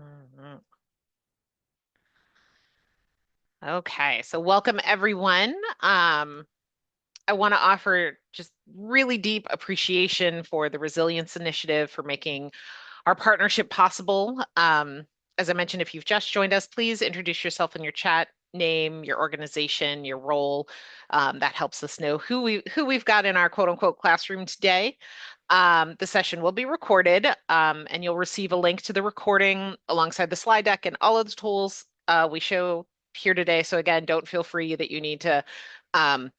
Mhm. Okay, so welcome everyone. I want to offer just really deep appreciation for the Resilience Initiative for making our partnership possible. As I mentioned, if you've just joined us, please introduce yourself in your chat, name, your organization, your role. That helps us know who we've got in our quote unquote classroom today. The session will be recorded, and you'll receive a link to the recording alongside the slide deck and all of the tools we show here today. So again, don't feel free that you need to um,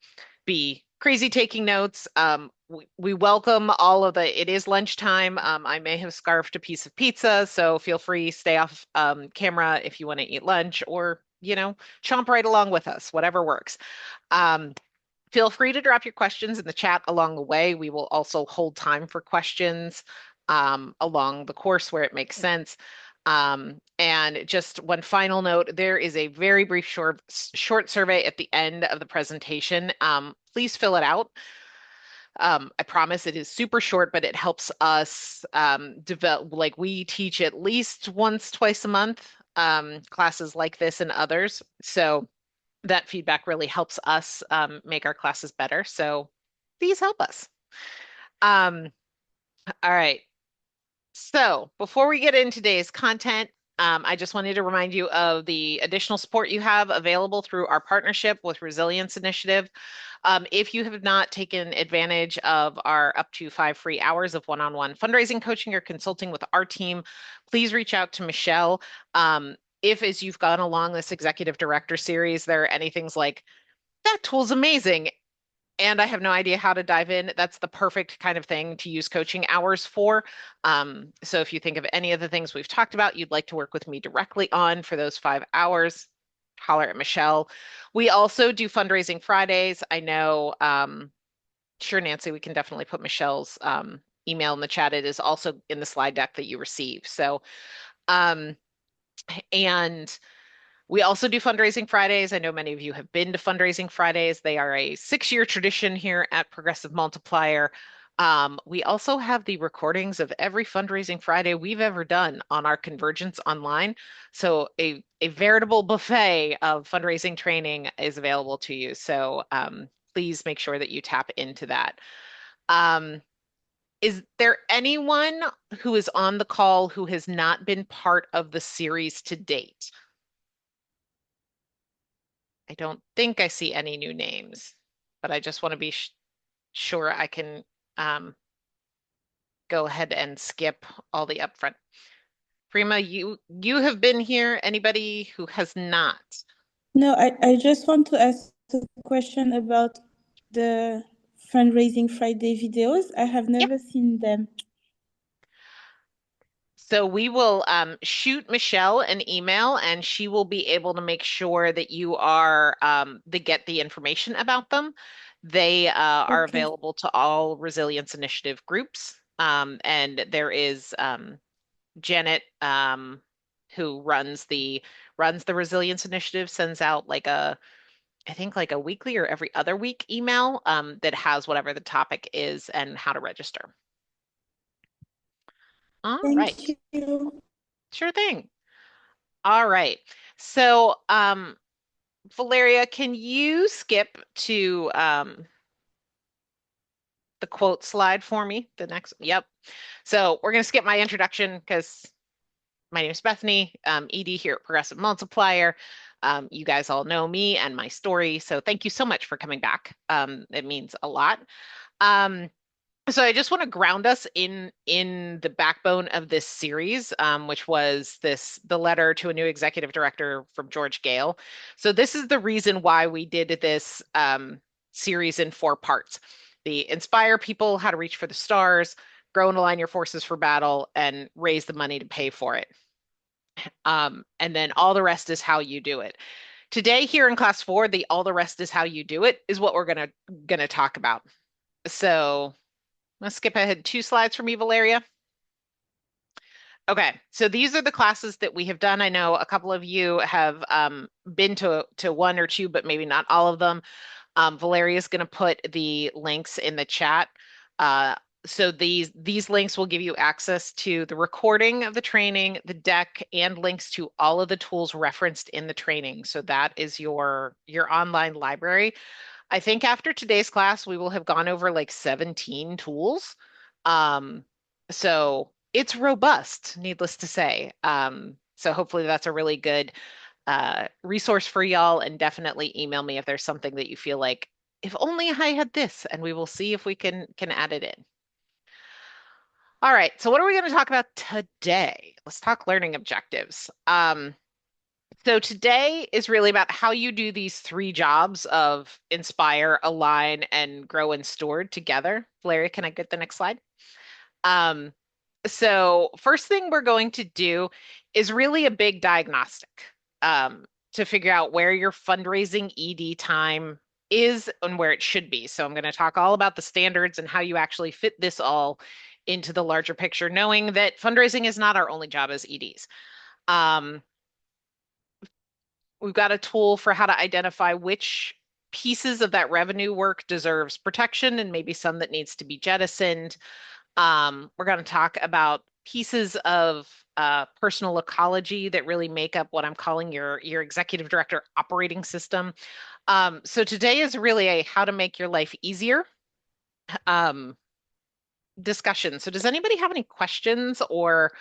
be crazy taking notes. We welcome all of the, it is lunchtime. I may have scarfed a piece of pizza, so feel free, stay off camera if you want to eat lunch or, chomp right along with us, whatever works. Um, Feel free to drop your questions in the chat along the way. We will also hold time for questions along the course where it makes sense. And just one final note, there is a very brief short survey at the end of the presentation. Please fill it out. I promise it is super short, but it helps us develop, like we teach at least once, twice a month, classes like this and others. So that feedback really helps us make our classes better. So please help us. Um, all right. So before we get into today's content, I just wanted to remind you of the additional support you have available through our partnership with Resilience Initiative. If you have not taken advantage of our up to 5 free hours of one-on-one fundraising coaching or consulting with our team, please reach out to Michelle. If as you've gone along this executive director series, there are any things like, that tool's amazing, and I have no idea how to dive in, that's the perfect kind of thing to use coaching hours for. So if you think of any of the things we've talked about, you'd like to work with me directly on for those 5 hours, holler at Michelle. We also do fundraising Fridays. I know, sure, Nancy, we can definitely put Michelle's email in the chat. It is also in the slide deck that you receive. So, um, and we also do fundraising Fridays. I know many of you have been to fundraising Fridays. They are a 6-year tradition here at Progressive Multiplier. We also have the recordings of every fundraising Friday we've ever done on our Convergence online. So a veritable buffet of fundraising training is available to you. So please make sure that you tap into that. Um, is there anyone who is on the call who has not been part of the series to date? I don't think I see any new names, but I just want to be sure I can go ahead and skip all the upfront. Prima, you have been here. Anybody who has not? No, I just want to ask a question about the fundraising Friday videos. I have Yep. never seen them. So we will shoot Michelle an email, and she will be able to make sure that you are to get the information about them. They are Okay. available to all Resilience Initiative groups, and there is Janet, who runs the Resilience Initiative, sends out like I think like a weekly or every other week email that has whatever the topic is and how to register. All Thank right, you. sure thing. All right. So, Valeria, can you skip to the quote slide for me? The next, yep. So we're gonna skip my introduction because my name is Bethany, ED here at Progressive Multiplier. You guys all know me and my story, so thank you so much for coming back. It means a lot. Um, so I just want to ground us in the backbone of this series, which was the letter to a new executive director from George Gale. So this is the reason why we did this series in 4 parts: the inspire people how to reach for the stars, grow and align your forces for battle, and raise the money to pay for it. And then all the rest is how you do it. Today here in class 4, the all the rest is how you do it is what we're gonna talk about. So let's skip ahead 2 slides for me, Valeria. Okay, so these are the classes that we have done. I know a couple of you have been to 1 or 2, but maybe not all of them. Valeria is going to put the links in the chat. So these links will give you access to the recording of the training, the deck, and links to all of the tools referenced in the training. So that is your online library. I think after today's class, we will have gone over like 17 tools. Um, so it's robust, needless to say. So hopefully that's a really good resource for y'all, and definitely email me if there's something that you feel like, if only I had this, and we will see if we can add it in. All right, so what are we going to talk about today? Let's talk learning objectives. So today is really about how you do these three jobs of inspire, align, and grow and steward together. Larry, can I get the next slide? Um, so first thing we're going to do is really a big diagnostic to figure out where your fundraising ED time is and where it should be. So I'm going to talk all about the standards and how you actually fit this all into the larger picture, knowing that fundraising is not our only job as EDs. Um, we've got a tool for how to identify which pieces of that revenue work deserves protection and maybe some that needs to be jettisoned. We're going to talk about pieces of personal ecology that really make up what I'm calling your executive director operating system. So today is really a how to make your life easier um, discussion. So does anybody have any questions or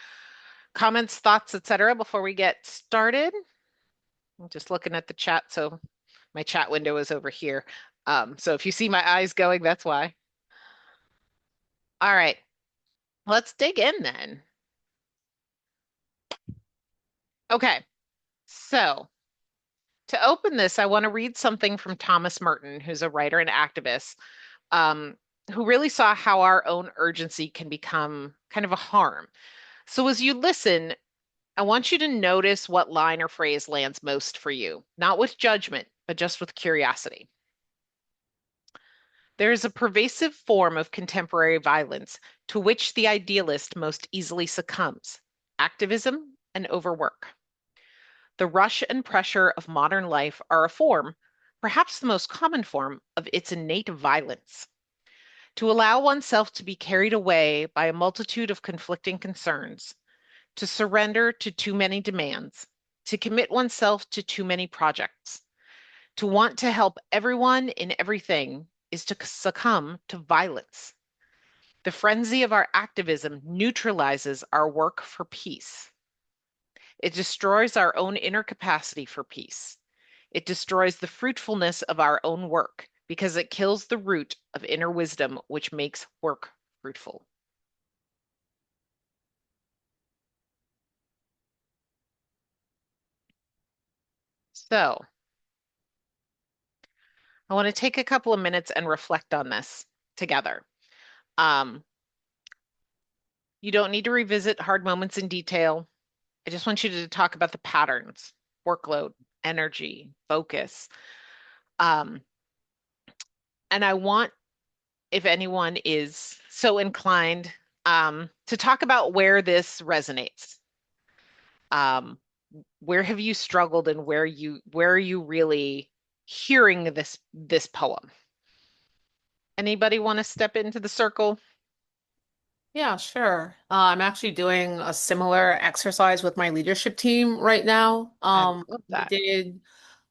comments, thoughts, etc. before we get started? I'm just looking at the chat. So my chat window is over here. So if you see my eyes going, that's why. All right, let's dig in then. Okay, so to open this, I want to read something from Thomas Merton, who's a writer and activist, um, who really saw how our own urgency can become kind of a harm. So as you listen, I want you to notice what line or phrase lands most for you, not with judgment, but just with curiosity. There is a pervasive form of contemporary violence to which the idealist most easily succumbs: activism and overwork. The rush and pressure of modern life are a form, perhaps the most common form, of its innate violence. To allow oneself to be carried away by a multitude of conflicting concerns, to surrender to too many demands, to commit oneself to too many projects, to want to help everyone in everything is to succumb to violence. The frenzy of our activism neutralizes our work for peace. It destroys our own inner capacity for peace. It destroys the fruitfulness of our own work because it kills the root of inner wisdom, which makes work fruitful. So, I want to take a couple of minutes and reflect on this together. Um, you don't need to revisit hard moments in detail. I just want you to talk about the patterns: workload, energy, focus. Um, and I want, if anyone is so inclined, to talk about where this resonates. Um, where have you struggled, and where are you really hearing this poem? Anybody want to step into the circle? Yeah, sure. I'm actually doing a similar exercise with my leadership team right now. I love We that. did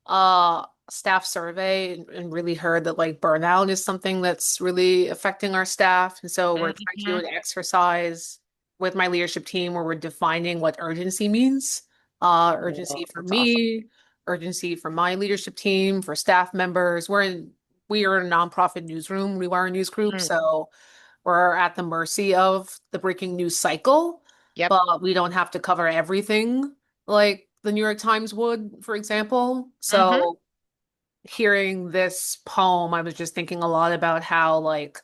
a staff survey and really heard that like burnout is something that's really affecting our staff. And so we're trying to do Mhm. an exercise with my leadership team where we're defining what urgency means. Oh, Urgency for that's awesome. me, urgency for my leadership team, for staff members. We are a nonprofit newsroom. We are a news group, Mm, so we're at the mercy of the breaking news cycle, yep. but we don't have to cover everything like the New York Times would, for example. Hmm. So hearing this poem, I was just thinking a lot about how like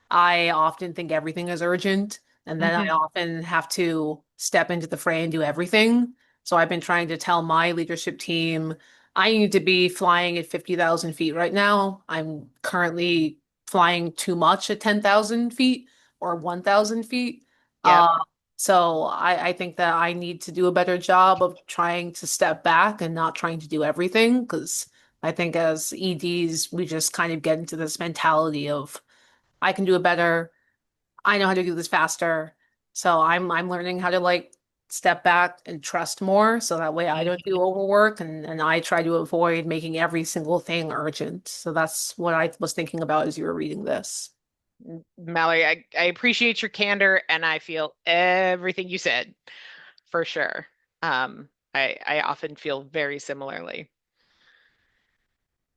I often think everything is urgent, and then I Hmm. often have to step into the fray and do everything. So I've been trying to tell my leadership team I need to be flying at 50,000 feet right now. I'm currently flying too much at 10,000 feet or 1,000 feet. Yep. Uh, so I think that I need to do a better job of trying to step back and not trying to do everything because I think as EDs, we just kind of get into this mentality of I can do it better. I know how to do this faster. So I'm learning how to like step back and trust more so that way I don't do overwork and I try to avoid making every single thing urgent. So that's what I was thinking about as you were reading this. Mallory, I appreciate your candor and I feel everything you said for sure. I often feel very similarly.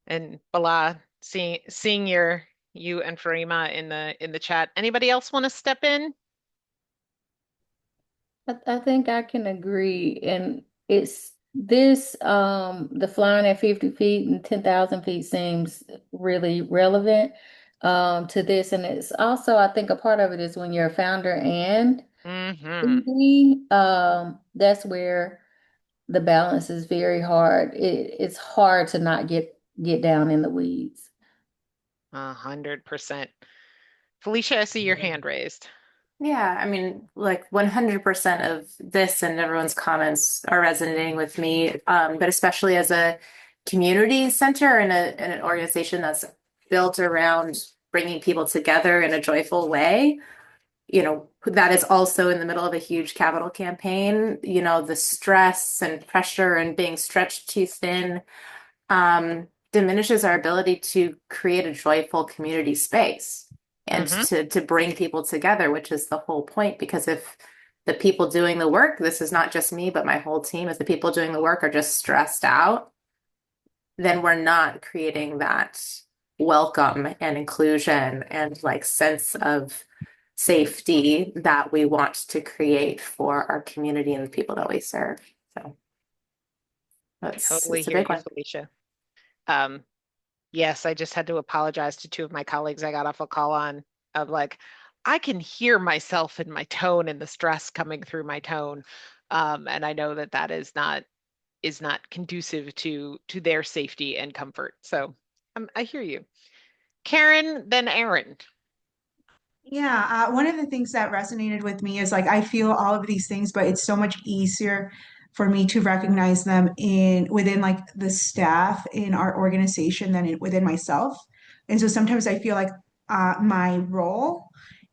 And Bala, seeing you and Farima in the chat. Anybody else want to step in? I think I can agree. And it's this, the flying at 50 feet and 10,000 feet seems really relevant to this. And it's also, I think a part of it is when you're a founder and Mm-hmm. ED, that's where the balance is very hard. It's hard to not get down in the weeds. 100%. Felicia, I see your hand raised. Yeah, I mean, like 100% of this and everyone's comments are resonating with me. But especially as a community center and an organization that's built around bringing people together in a joyful way, that is also in the middle of a huge capital campaign. The stress and pressure and being stretched too thin diminishes our ability to create a joyful community space and Mm-hmm. to bring people together, which is the whole point. Because if the people doing the work, this is not just me, but my whole team, if the people doing the work are just stressed out, then we're not creating that welcome and inclusion and like sense of safety that we want to create for our community and the people that we serve. So Totally it's a hear big you, one. Felicia. Um, yes, I just had to apologize to two of my colleagues I got off a call on of like, I can hear myself in my tone and the stress coming through my tone. And I know that that is not conducive to their safety and comfort. So I hear you. Karen, then Aaron. Yeah, one of the things that resonated with me is like I feel all of these things, but it's so much easier for me to recognize them in within like the staff in our organization than within myself. And so sometimes I feel like my role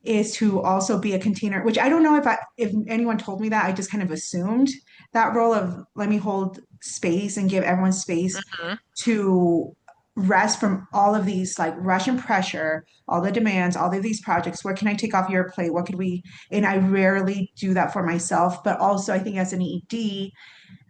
is to also be a container, which I don't know if anyone told me that. I just kind of assumed that role of let me hold space and give everyone space Mhm. to rest from all of these like rush and pressure, all the demands, all of these projects. What can I take off your plate? What could we? And I rarely do that for myself, but also I think as an ED,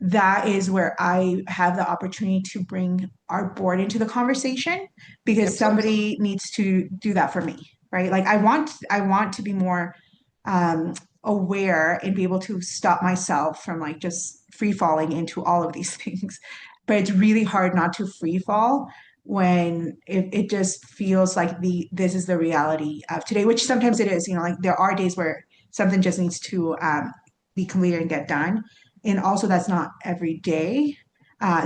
that is where I have the opportunity to bring our board into the conversation because Absolutely. somebody needs to do that for me, right? Like I want to be more um, aware and be able to stop myself from like just free falling into all of these things. But it's really hard not to free fall when it just feels like this is the reality of today, which sometimes it is. Like there are days where something just needs to be completed and get done, and also that's not every day.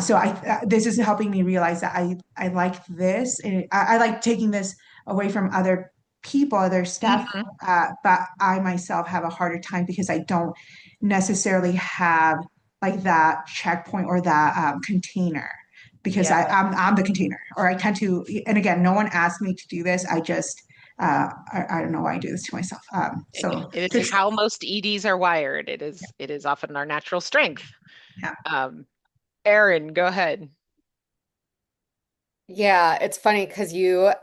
So this is helping me realize that I like this, and I like taking this away from other people, other staff, Mhm. but I myself have a harder time because I don't necessarily have like that checkpoint or that container because Yeah, I'm the container, or I tend to. And again, no one asked me to do this. I just I don't know why I do this to myself. So it is just how most EDs are wired. It is often our natural strength. yeah. Um, Aaron, go ahead. Yeah, it's funny because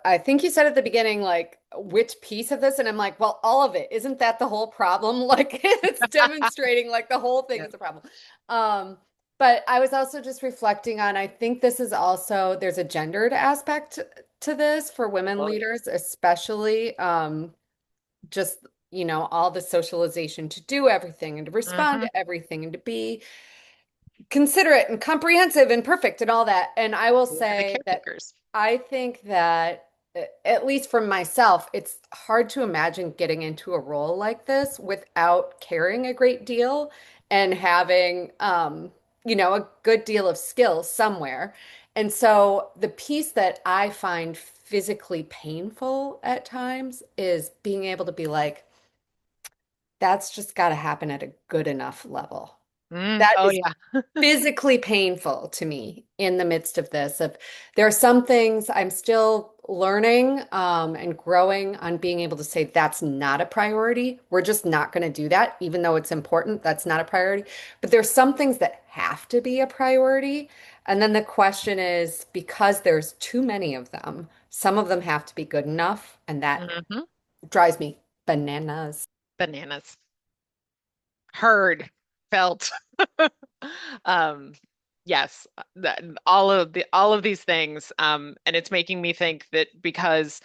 I think you said at the beginning, like, which piece of this? And I'm like, well, all of it. Isn't that the whole problem? Like, it's demonstrating like the whole thing Yeah. is a problem. Um, but I was also just reflecting on, I think this is also, there's a gendered aspect to this for women Oh, leaders, especially just, all the socialization to do everything and to respond hmm to everything and to be considerate and comprehensive and perfect and all that. And I will We are the say that caretakers. I think that, at least for myself, it's hard to imagine getting into a role like this without caring a great deal and having, a good deal of skill somewhere. And so the piece that I find physically painful at times is being able to be like, that's just got to happen at a good enough level. That Oh is yeah. physically painful to me in the midst of this. There are some things I'm still learning and growing on being able to say that's not a priority. We're just not going to do that, even though it's important. That's not a priority. But there's some things that have to be a priority. And then the question is, because there's too many of them, some of them have to be good enough, and that Mhm. drives me bananas. Bananas. Heard, felt. Um, yes, all of these things. And it's making me think that because,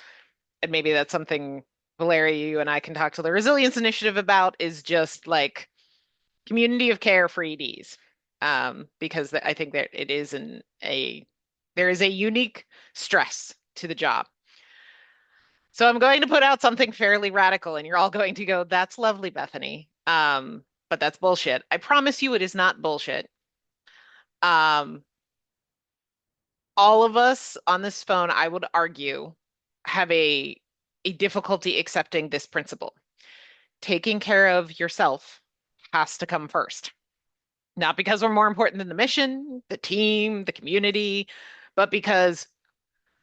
and maybe that's something Valeria, you and I can talk to the Resilience Initiative about, is just like community of care for EDs. Because I think that it is there is a unique stress to the job. So I'm going to put out something fairly radical, and you're all going to go, "That's lovely, Bethany." But that's bullshit. I promise you, it is not bullshit. Um, all of us on this phone, I would argue, have a difficulty accepting this principle. Taking care of yourself has to come first. Not because we're more important than the mission, the team, the community, but because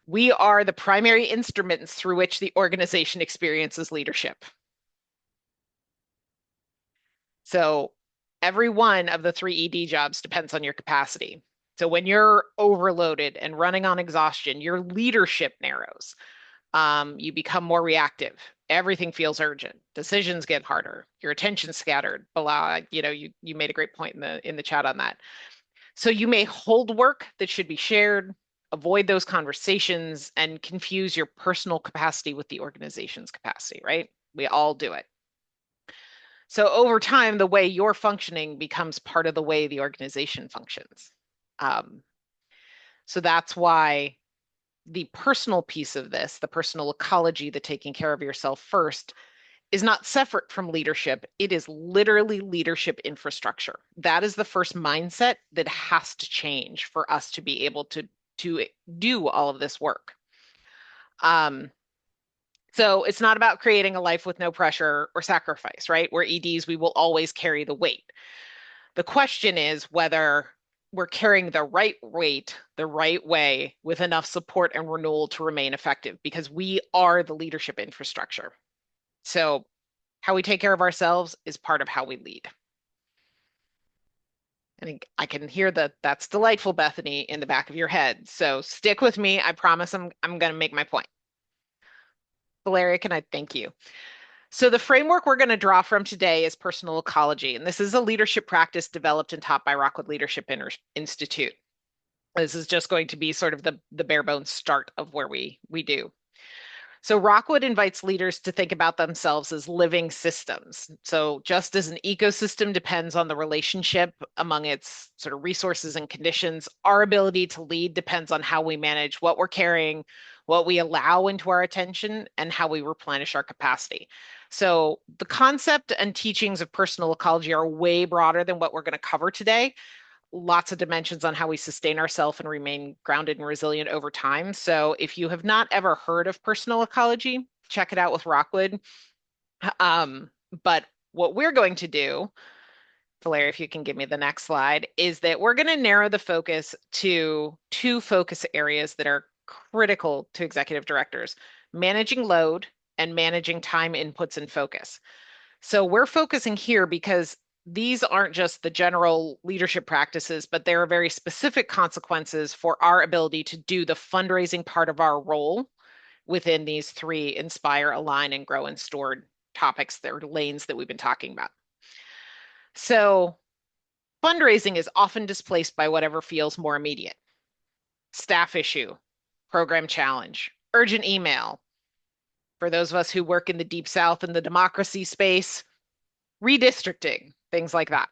we are the primary instruments through which the organization experiences leadership. So every one of the three ED jobs depends on your capacity. So when you're overloaded and running on exhaustion, your leadership narrows. You become more reactive. Everything feels urgent. Decisions get harder. Your attention's scattered. Blah. You made a great point in the chat on that. So you may hold work that should be shared, avoid those conversations, and confuse your personal capacity with the organization's capacity, right? We all do it. So over time, the way you're functioning becomes part of the way the organization functions. Um, so that's why the personal piece of this, the personal ecology, the taking care of yourself first, is not separate from leadership. It is literally leadership infrastructure. That is the first mindset that has to change for us to be able to do all of this work. So it's not about creating a life with no pressure or sacrifice, right? We're EDs, we will always carry the weight. The question is whether we're carrying the right weight, the right way, with enough support and renewal to remain effective, because we are the leadership infrastructure. So how we take care of ourselves is part of how we lead. I think I can hear that's delightful, Bethany, in the back of your head. So stick with me. I promise I'm going to make my point. Valeria, can I thank you? So the framework we're going to draw from today is personal ecology, and this is a leadership practice developed and taught by Rockwood Leadership Institute. This is just going to be sort of the bare bones start of where we do. So Rockwood invites leaders to think about themselves as living systems. So just as an ecosystem depends on the relationship among its sort of resources and conditions, our ability to lead depends on how we manage what we're carrying, what we allow into our attention, and how we replenish our capacity. So the concept and teachings of personal ecology are way broader than what we're going to cover today. Lots of dimensions on how we sustain ourselves and remain grounded and resilient over time. So if you have not ever heard of personal ecology, check it out with Rockwood. But what we're going to do, Valeria, if you can give me the next slide, is that we're going to narrow the focus to two focus areas that are critical to executive directors: managing load and managing time inputs and focus. So we're focusing here because these aren't just the general leadership practices, but there are very specific consequences for our ability to do the fundraising part of our role within these three: inspire, align, and grow and steward topics. They're lanes that we've been talking about. So fundraising is often displaced by whatever feels more immediate: staff issue, program challenge, urgent email. For those of us who work in the deep South and the democracy space, redistricting, things like that.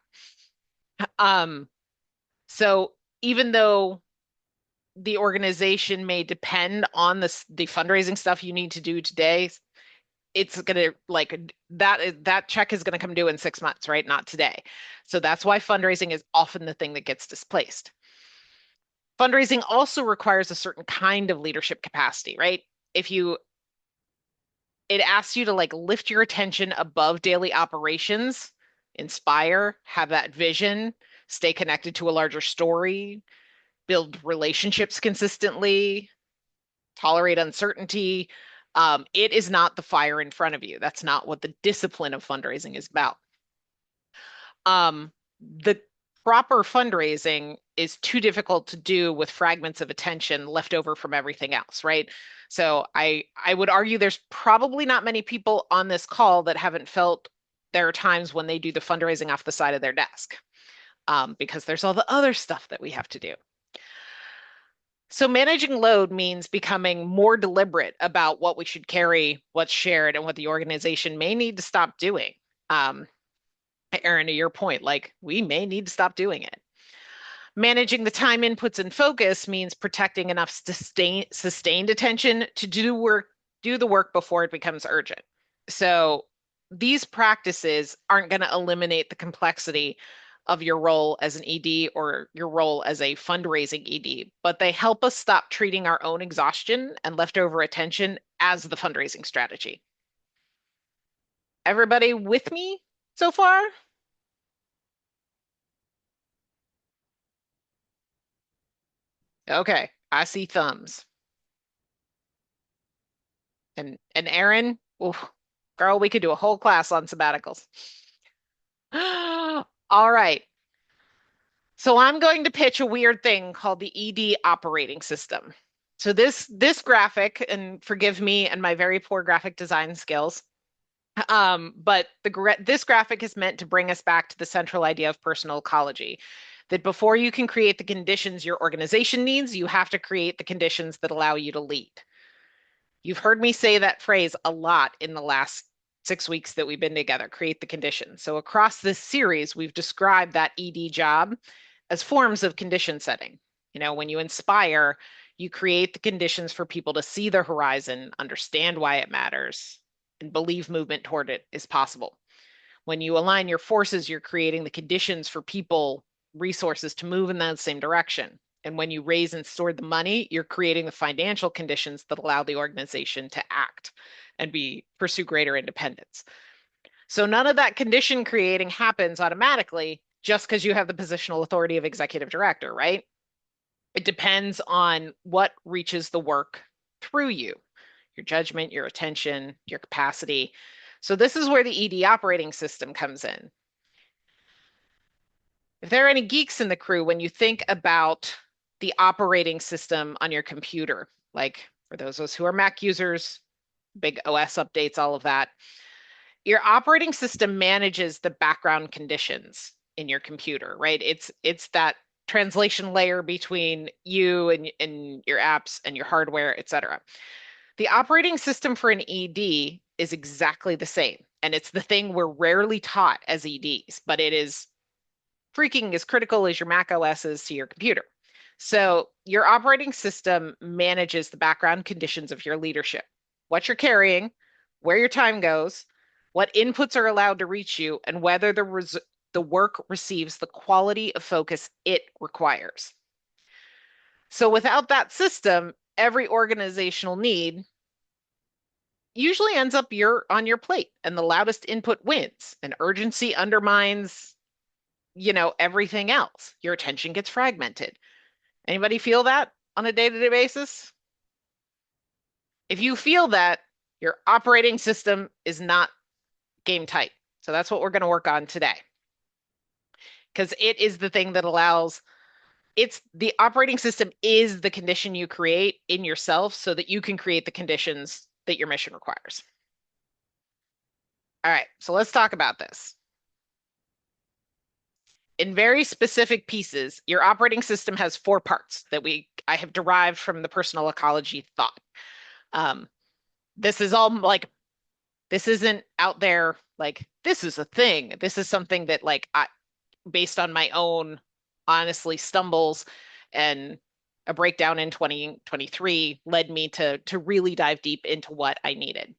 Um, so even though the organization may depend on the fundraising stuff you need to do today, it's gonna like that check is gonna come due in 6 months, right? Not today. So that's why fundraising is often the thing that gets displaced. Fundraising also requires a certain kind of leadership capacity, right? If you It asks you to like lift your attention above daily operations, inspire, have that vision, stay connected to a larger story, build relationships consistently, tolerate uncertainty. It is not the fire in front of you. That's not what the discipline of fundraising is about. The proper fundraising is too difficult to do with fragments of attention left over from everything else, right? So I would argue there's probably not many people on this call that haven't felt there are times when they do the fundraising off the side of their desk, because there's all the other stuff that we have to do. So managing load means becoming more deliberate about what we should carry, what's shared, and what the organization may need to stop doing. Erin, to your point, like we may need to stop doing it. Managing the time inputs and focus means protecting enough sustained attention to do the work before it becomes urgent. So these practices aren't going to eliminate the complexity of your role as an ED or your role as a fundraising ED, but they help us stop treating our own exhaustion and leftover attention as the fundraising strategy. Everybody with me so far? Okay, I see thumbs. And Erin, oof, girl, we could do a whole class on sabbaticals. All right. So I'm going to pitch a weird thing called the ED operating system. So this graphic, and forgive me and my very poor graphic design skills, but this graphic is meant to bring us back to the central idea of personal ecology, that before you can create the conditions your organization needs, you have to create the conditions that allow you to lead. You've heard me say that phrase a lot in the last 6 weeks that we've been together, create the conditions. So across this series, we've described that ED job as forms of condition setting. You know, when you inspire, you create the conditions for people to see the horizon, understand why it matters, and believe movement toward it is possible. When you align your forces, you're creating the conditions for people, resources to move in that same direction. And when you raise and store the money, you're creating the financial conditions that allow the organization to act and pursue greater independence. So none of that condition creating happens automatically just because you have the positional authority of executive director, right? It depends on what reaches the work through you, your judgment, your attention, your capacity. So this is where the ED operating system comes in. If there are any geeks in the crew, when you think about the operating system on your computer, like for those of us who are Mac users, big OS updates, all of that, your operating system manages the background conditions in your computer, right? It's that translation layer between you and your apps and your hardware, et cetera. The operating system for an ED is exactly the same. And it's the thing we're rarely taught as EDs, but it is freaking as critical as your Mac OS is to your computer. So your operating system manages the background conditions of your leadership, what you're carrying, where your time goes, what inputs are allowed to reach you, and whether the work receives the quality of focus it requires. So without that system, every organizational need usually ends up on your plate, and the loudest input wins, and urgency undermines, everything else. Your attention gets fragmented. Anybody feel that on a day-to-day basis? If you feel that, your operating system is not game tight. So that's what we're going to work on today. Because it is the thing that the operating system is the condition you create in yourself so that you can create the conditions that your mission requires. All right, so let's talk about this. In very specific pieces, your operating system has 4 parts that I have derived from the personal ecology thought. This is all like, this isn't out there like, this is a thing. This is something that based on my own, honestly, stumbles and a breakdown in 2023 led me to really dive deep into what I needed.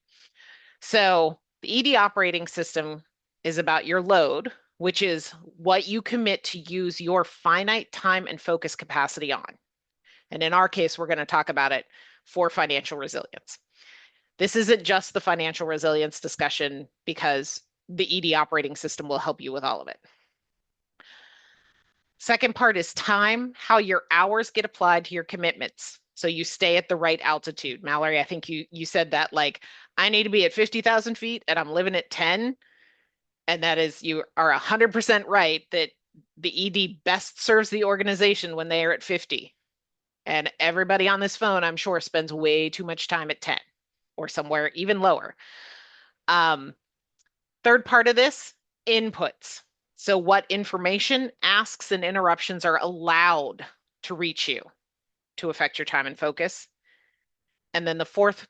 So the ED operating system is about your load, which is what you commit to use your finite time and focus capacity on. And in our case, we're going to talk about it for financial resilience. This isn't just the financial resilience discussion because the ED operating system will help you with all of it. Second part is time, how your hours get applied to your commitments. So you stay at the right altitude. Mallory, I think you said that, like, I need to be at 50,000 feet and I'm living at 10. And that is, you are 100% right that the ED best serves the organization when they are at 50. And everybody on this phone, I'm sure, spends way too much time at 10 or somewhere even lower. Third part of this, inputs. So what information, asks, and interruptions are allowed to reach you to affect your time and focus. And then the fourth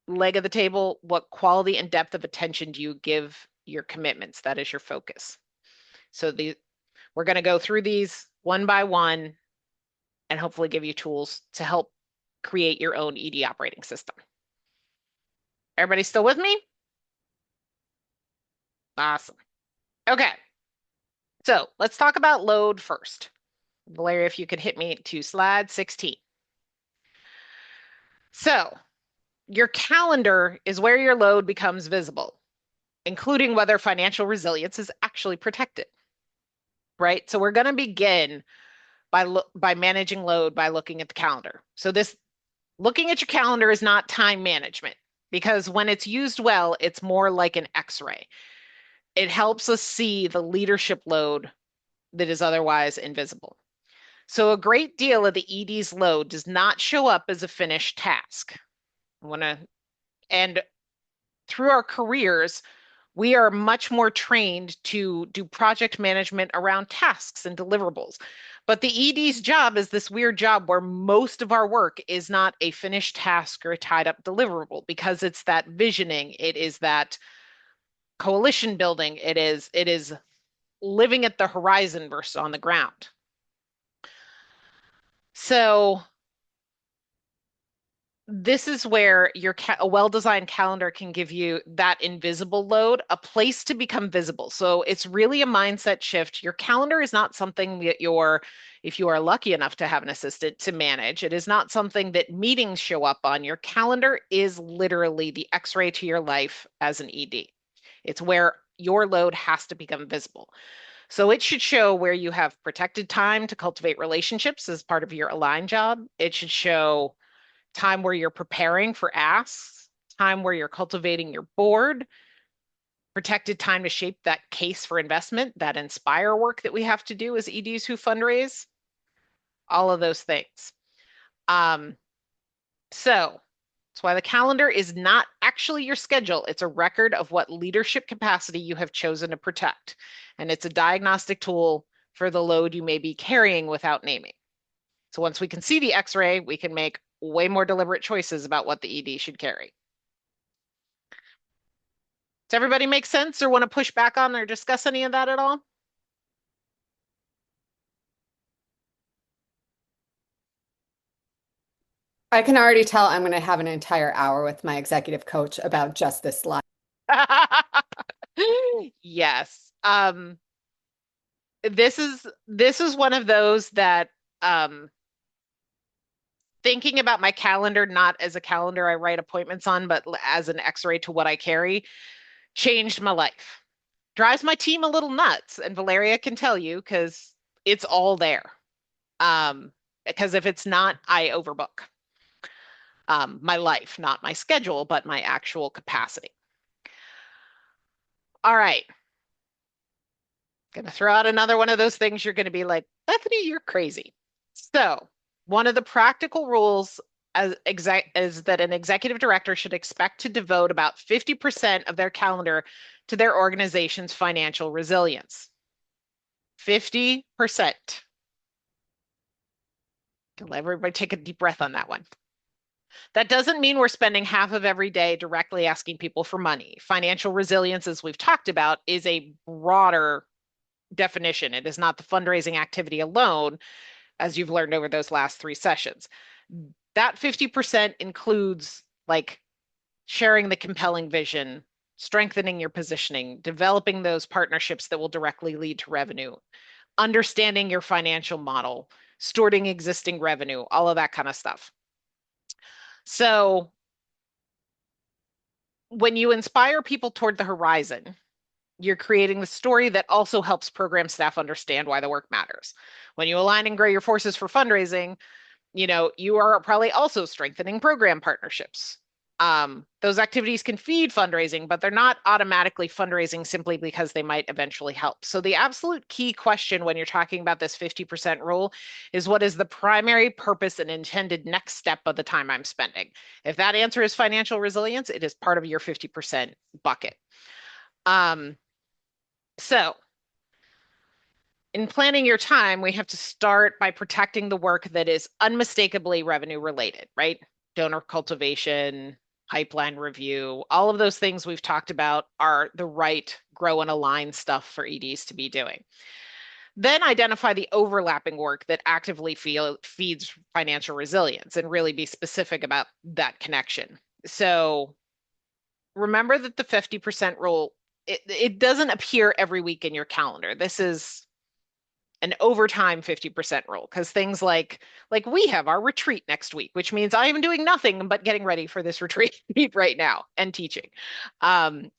leg of the table, what quality and depth of attention do you give your commitments? That is your focus. So we're going to go through these one by one and hopefully give you tools to help create your own ED operating system. Everybody still with me? Awesome. Okay. So let's talk about load first. Valeria, if you could hit me to slide 16. So your calendar is where your load becomes visible, including whether financial resilience is actually protected, right? So we're going to begin by managing load by looking at the calendar. So this looking at your calendar is not time management, because when it's used well, it's more like an X-ray. It helps us see the leadership load that is otherwise invisible. So a great deal of the ED's load does not show up as a finished task. And through our careers, we are much more trained to do project management around tasks and deliverables. But the ED's job is this weird job where most of our work is not a finished task or a tied up deliverable, because it's that visioning, it is that coalition building, it is living at the horizon versus on the ground. So this is where a well-designed calendar can give you that invisible load, a place to become visible. So it's really a mindset shift. Your calendar is not something that if you are lucky enough to have an assistant to manage, it is not something that meetings show up on. Your calendar is literally the X-ray to your life as an ED. It's where your load has to become visible. So it should show where you have protected time to cultivate relationships as part of your aligned job. It should show time where you're preparing for asks, time where you're cultivating your board, protected time to shape that case for investment, that inspire work that we have to do as EDs who fundraise, all of those things. So that's why the calendar is not actually your schedule. It's a record of what leadership capacity you have chosen to protect. And it's a diagnostic tool for the load you may be carrying without naming. So once we can see the X-ray, we can make way more deliberate choices about what the ED should carry. Does everybody make sense or want to push back on or discuss any of that at all? I can already tell I'm going to have an entire hour with my executive coach about just this slide. Yes. This is one of those that thinking about my calendar not as a calendar I write appointments on, but as an X-ray to what I carry, changed my life. Drives my team a little nuts, and Valeria can tell you because it's all there. Because if it's not, I overbook. My life, not my schedule, but my actual capacity. All right. Gonna throw out another one of those things you're gonna be like, Bethany, you're crazy. So one of the practical rules is that an executive director should expect to devote about 50% of their calendar to their organization's financial resilience. 50%. Let everybody take a deep breath on that one. That doesn't mean we're spending half of every day directly asking people for money. Financial resilience, as we've talked about, is a broader definition. It is not the fundraising activity alone, as you've learned over those last 3 sessions. That 50% includes like sharing the compelling vision, strengthening your positioning, developing those partnerships that will directly lead to revenue, understanding your financial model, stewarding existing revenue, all of that kind of stuff. So when you inspire people toward the horizon, you're creating the story that also helps program staff understand why the work matters. When you align and grow your forces for fundraising, you are probably also strengthening program partnerships. Those activities can feed fundraising, but they're not automatically fundraising simply because they might eventually help. So the absolute key question when you're talking about this 50% rule is, what is the primary purpose and intended next step of the time I'm spending? If that answer is financial resilience, it is part of your 50% bucket. So in planning your time, we have to start by protecting the work that is unmistakably revenue related, right? Donor cultivation, pipeline review, all of those things we've talked about are the right grow and align stuff for EDs to be doing. Then identify the overlapping work that actively feeds financial resilience and really be specific about that connection. So remember that the 50% rule, it doesn't appear every week in your calendar. This is an overtime 50% rule, because things like we have our retreat next week, which means I am doing nothing but getting ready for this retreat right now and teaching.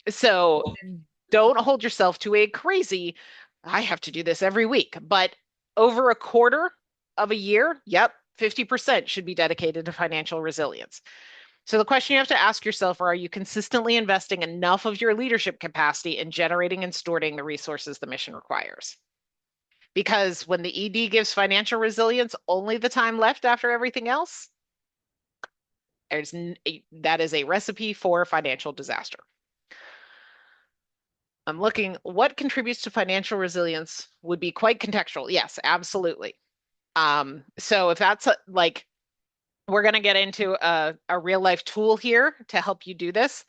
So don't hold yourself to a crazy, I have to do this every week, but over a quarter of a year, yep, 50% should be dedicated to financial resilience. So the question you have to ask yourself are you consistently investing enough of your leadership capacity in generating and storing the resources the mission requires? Because when the ED gives financial resilience only the time left after everything else, that is a recipe for financial disaster. I'm looking, what contributes to financial resilience would be quite contextual. Yes, absolutely. So if that's we're going to get into a real life tool here to help you do this.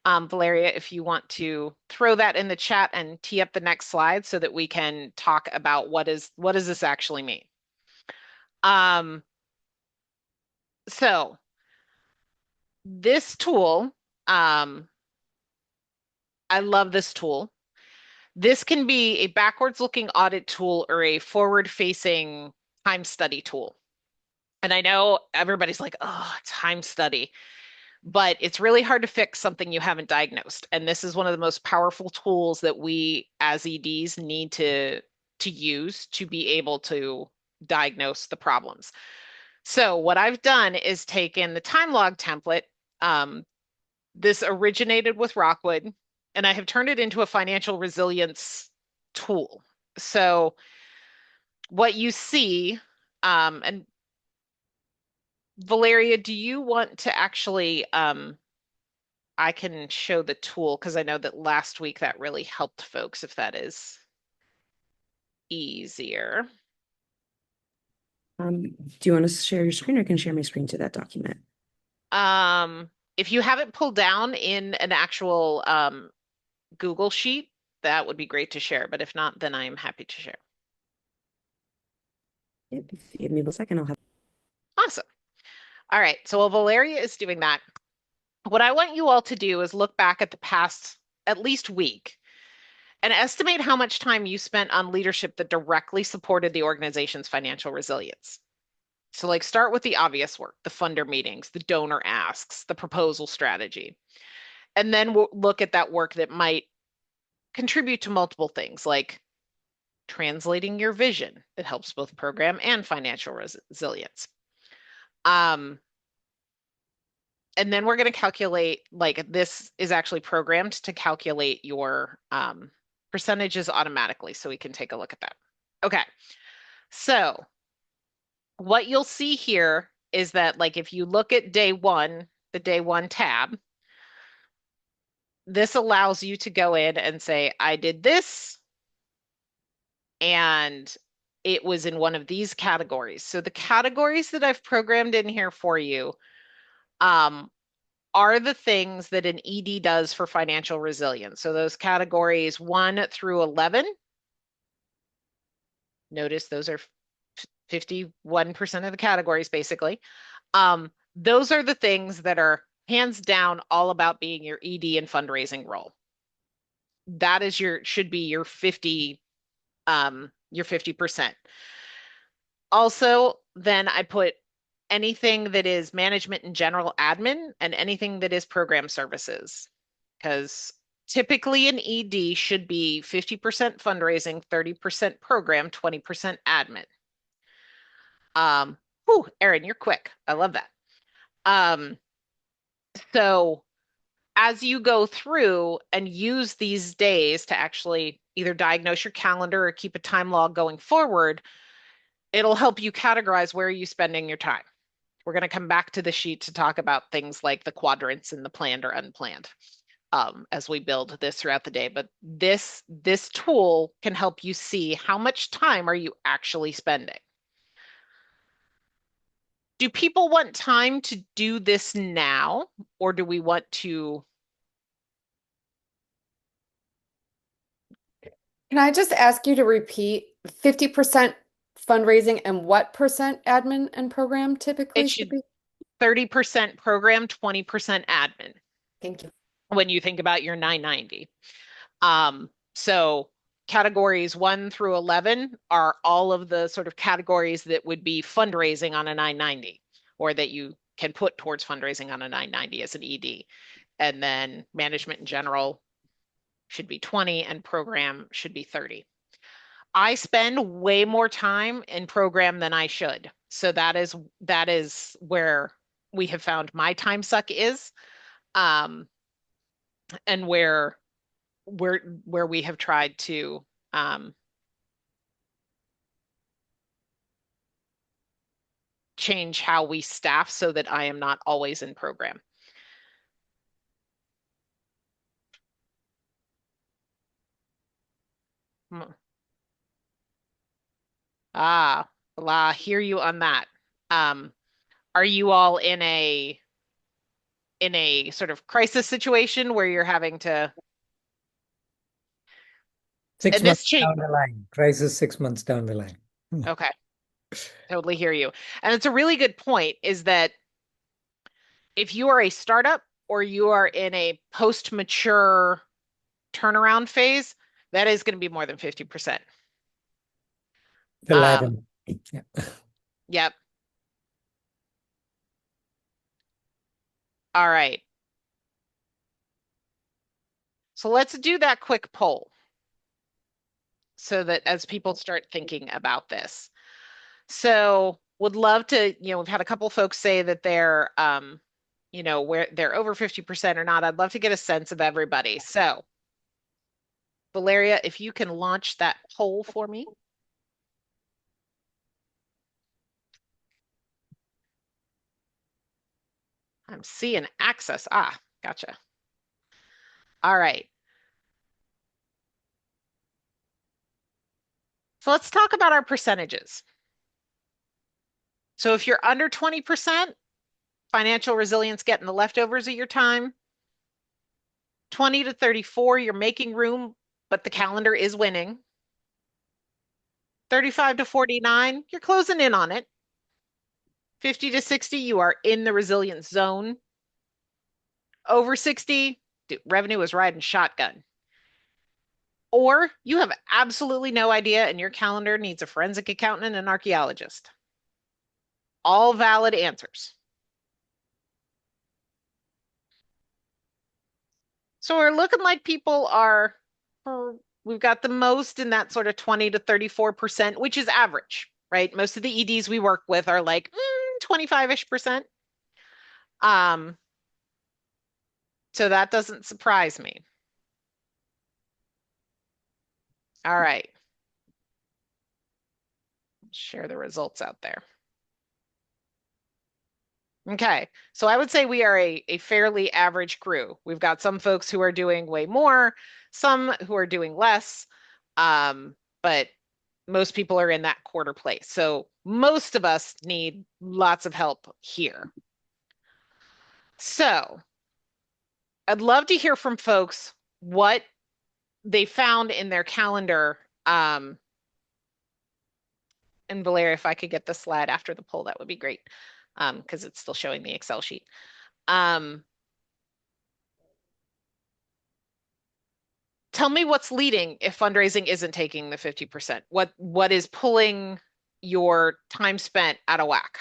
Valeria, if you want to throw that in the chat and tee up the next slide so that we can talk about what does this actually mean. So this tool, I love this tool. This can be a backwards looking audit tool or a forward facing time study tool. And I know everybody's like, oh, time study, but it's really hard to fix something you haven't diagnosed. And this is one of the most powerful tools that we as EDs need to use to be able to diagnose the problems. So what I've done is taken the time log template. This originated with Rockwood, and I have turned it into a financial resilience tool. So what you see, and Valeria, do you want to actually, I can show the tool because I know that last week that really helped folks, if that is easier. Do you want to share your screen, or I can share my screen to that document? If you have it pulled down in an actual Google sheet, that would be great to share. But if not, then I am happy to share. Yep, if you give me a second, I'll have. Awesome. All right. So while Valeria is doing that, what I want you all to do is look back at the past at least week and estimate how much time you spent on leadership that directly supported the organization's financial resilience. So start with the obvious work, the funder meetings, the donor asks, the proposal strategy. And then we'll look at that work that might contribute to multiple things, like translating your vision that helps both program and financial resilience. And then we're going to calculate, this is actually programmed to calculate your percentages automatically, so we can take a look at that. Okay, so what you'll see here is that if you look at day one, the day one tab, this allows you to go in and say, I did this, and it was in one of these categories. So the categories that I've programmed in here for you are the things that an ED does for financial resilience. So those categories 1 through 11, notice those are 51% of the categories, basically. Those are the things that are hands down all about being your ED and fundraising role. That is should be your 50%. Also, then I put anything that is management and general admin and anything that is program services, because typically an ED should be 50% fundraising, 30% program, 20% admin. Whew, Erin, you're quick. I love that. Um, so as you go through and use these days to actually either diagnose your calendar or keep a time log going forward, it'll help you categorize where are you spending your time. We're going to come back to the sheet to talk about things like the quadrants and the planned or unplanned as we build this throughout the day. But this tool can help you see how much time are you actually spending. Do people want time to do this now, or do we want to? Can I just ask you to repeat 50% fundraising and what percent admin and program It typically should should be? 30% program, 20% admin Thank you. when you think about your 990. So categories 1 through 11 are all of the sort of categories that would be fundraising on a 990 or that you can put towards fundraising on a 990 as an ED. And then management in general should be 20 and program should be 30. I spend way more time in program than I should. So that is where we have found my time suck is, and where we have tried to um, change how we staff so that I am not always in program. Hmm. Well, I hear you on that. Um, are you all in a sort of crisis situation where you're having to, Six and this months change? down the line, crisis 6 months down the line. Okay, totally hear you. And it's a really good point is that if you are a startup or you are in a post-mature turnaround phase, that is going to be more than 50%. The latter. Yeah. Yep. All right. So let's do that quick poll so that as people start thinking about this. So would love to, we've had a couple folks say that they're, where they're over 50% or not. I'd love to get a sense of everybody. So Valeria, if you can launch that poll for me. I'm seeing access. Gotcha. All right. So let's talk about our percentages. So if you're under 20%, financial resilience getting the leftovers of your time. 20 to 34, you're making room, but the calendar is winning. 35 to 49, you're closing in on it. 50 to 60, you are in the resilience zone. Over 60, revenue is riding shotgun. Or you have absolutely no idea and your calendar needs a forensic accountant and an archaeologist. All valid answers. So we're looking like people are, we've got the most in that sort of 20 to 34%, which is average, right? Most of the EDs we work with are like 25-ish percent. So that doesn't surprise me. All right. Share the results out there. Okay, so I would say we are a fairly average crew. We've got some folks who are doing way more, some who are doing less, but most people are in that quarter place. So most of us need lots of help here. So I'd love to hear from folks what they found in their calendar. And Valeria, if I could get the slide after the poll, that would be great, because it's still showing the Excel sheet. Tell me what's leading if fundraising isn't taking the 50%. What is pulling your time spent out of whack?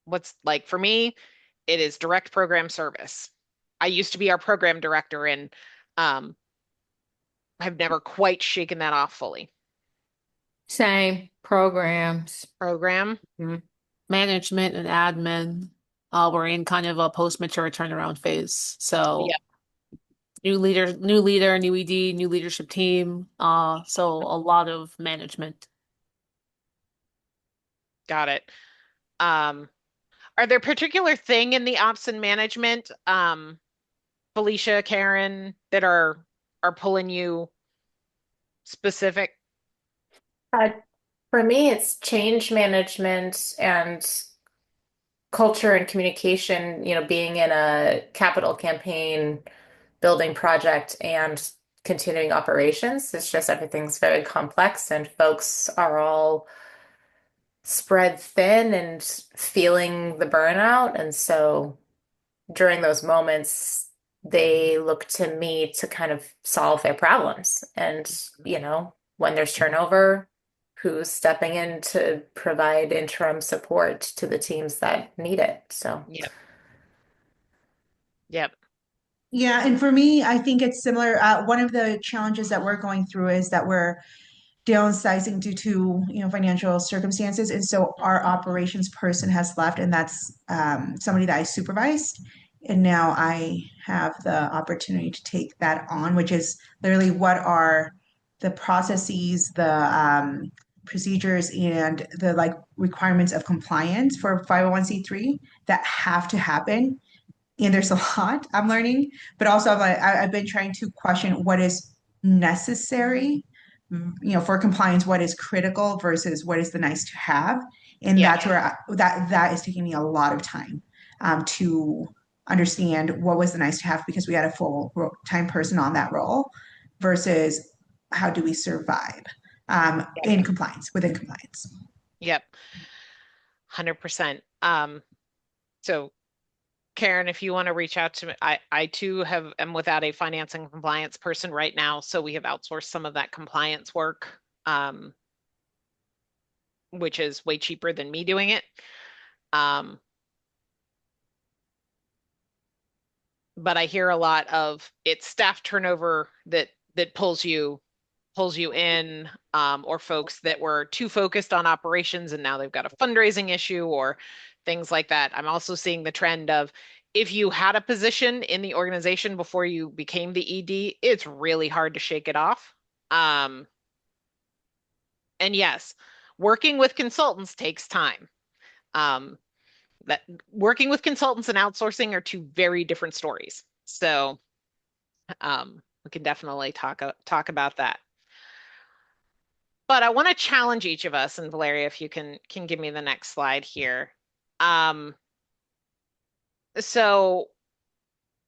What's like for me, it is direct program service. I used to be our program director and have never quite shaken that off fully. Same programs. Program. Mhm. management and admin. We're in kind of a post-mature turnaround phase. So Yep. new leader, new ED, new leadership team. So a lot of management. Got it. Are there particular thing in the ops and management, Felicia, Karen, that are pulling you specific? Uh, for me, it's change management and culture and communication, being in a capital campaign, building project, and continuing operations. It's just everything's very complex, and folks are all spread thin and feeling the burnout. And so during those moments, they look to me to kind of solve their problems. And, when there's turnover, who's stepping in to provide interim support to the teams that need it. So, Yep. Yep. Yeah, and for me, I think it's similar. One of the challenges that we're going through is that we're downsizing due to financial circumstances, and so our operations person has left, and that's somebody that I supervised, and now I have the opportunity to take that on, which is literally what are the processes, the procedures, and the like requirements of compliance for 501(c)(3) that have to happen. And there's a lot I'm learning, but also I've been trying to question what is necessary, for compliance, what is critical versus what is the nice to have. And Yep. that's where that is taking me a lot of time to understand what was the nice to have, because we had a full time person on that role versus how do we survive in compliance, within compliance. Yep. 100%. So Karen, if you want to reach out to me, I too am without a finance and compliance person right now, so we have outsourced some of that compliance work, which is way cheaper than me doing it. But I hear a lot of it's staff turnover that pulls you in, or folks that were too focused on operations and now they've got a fundraising issue or things like that. I'm also seeing the trend of if you had a position in the organization before you became the ED, it's really hard to shake it off. And yes, working with consultants takes time. Um, that working with consultants and outsourcing are two very different stories. So we can definitely talk about that. But I want to challenge each of us, and Valeria, if you can give me the next slide here. Um, so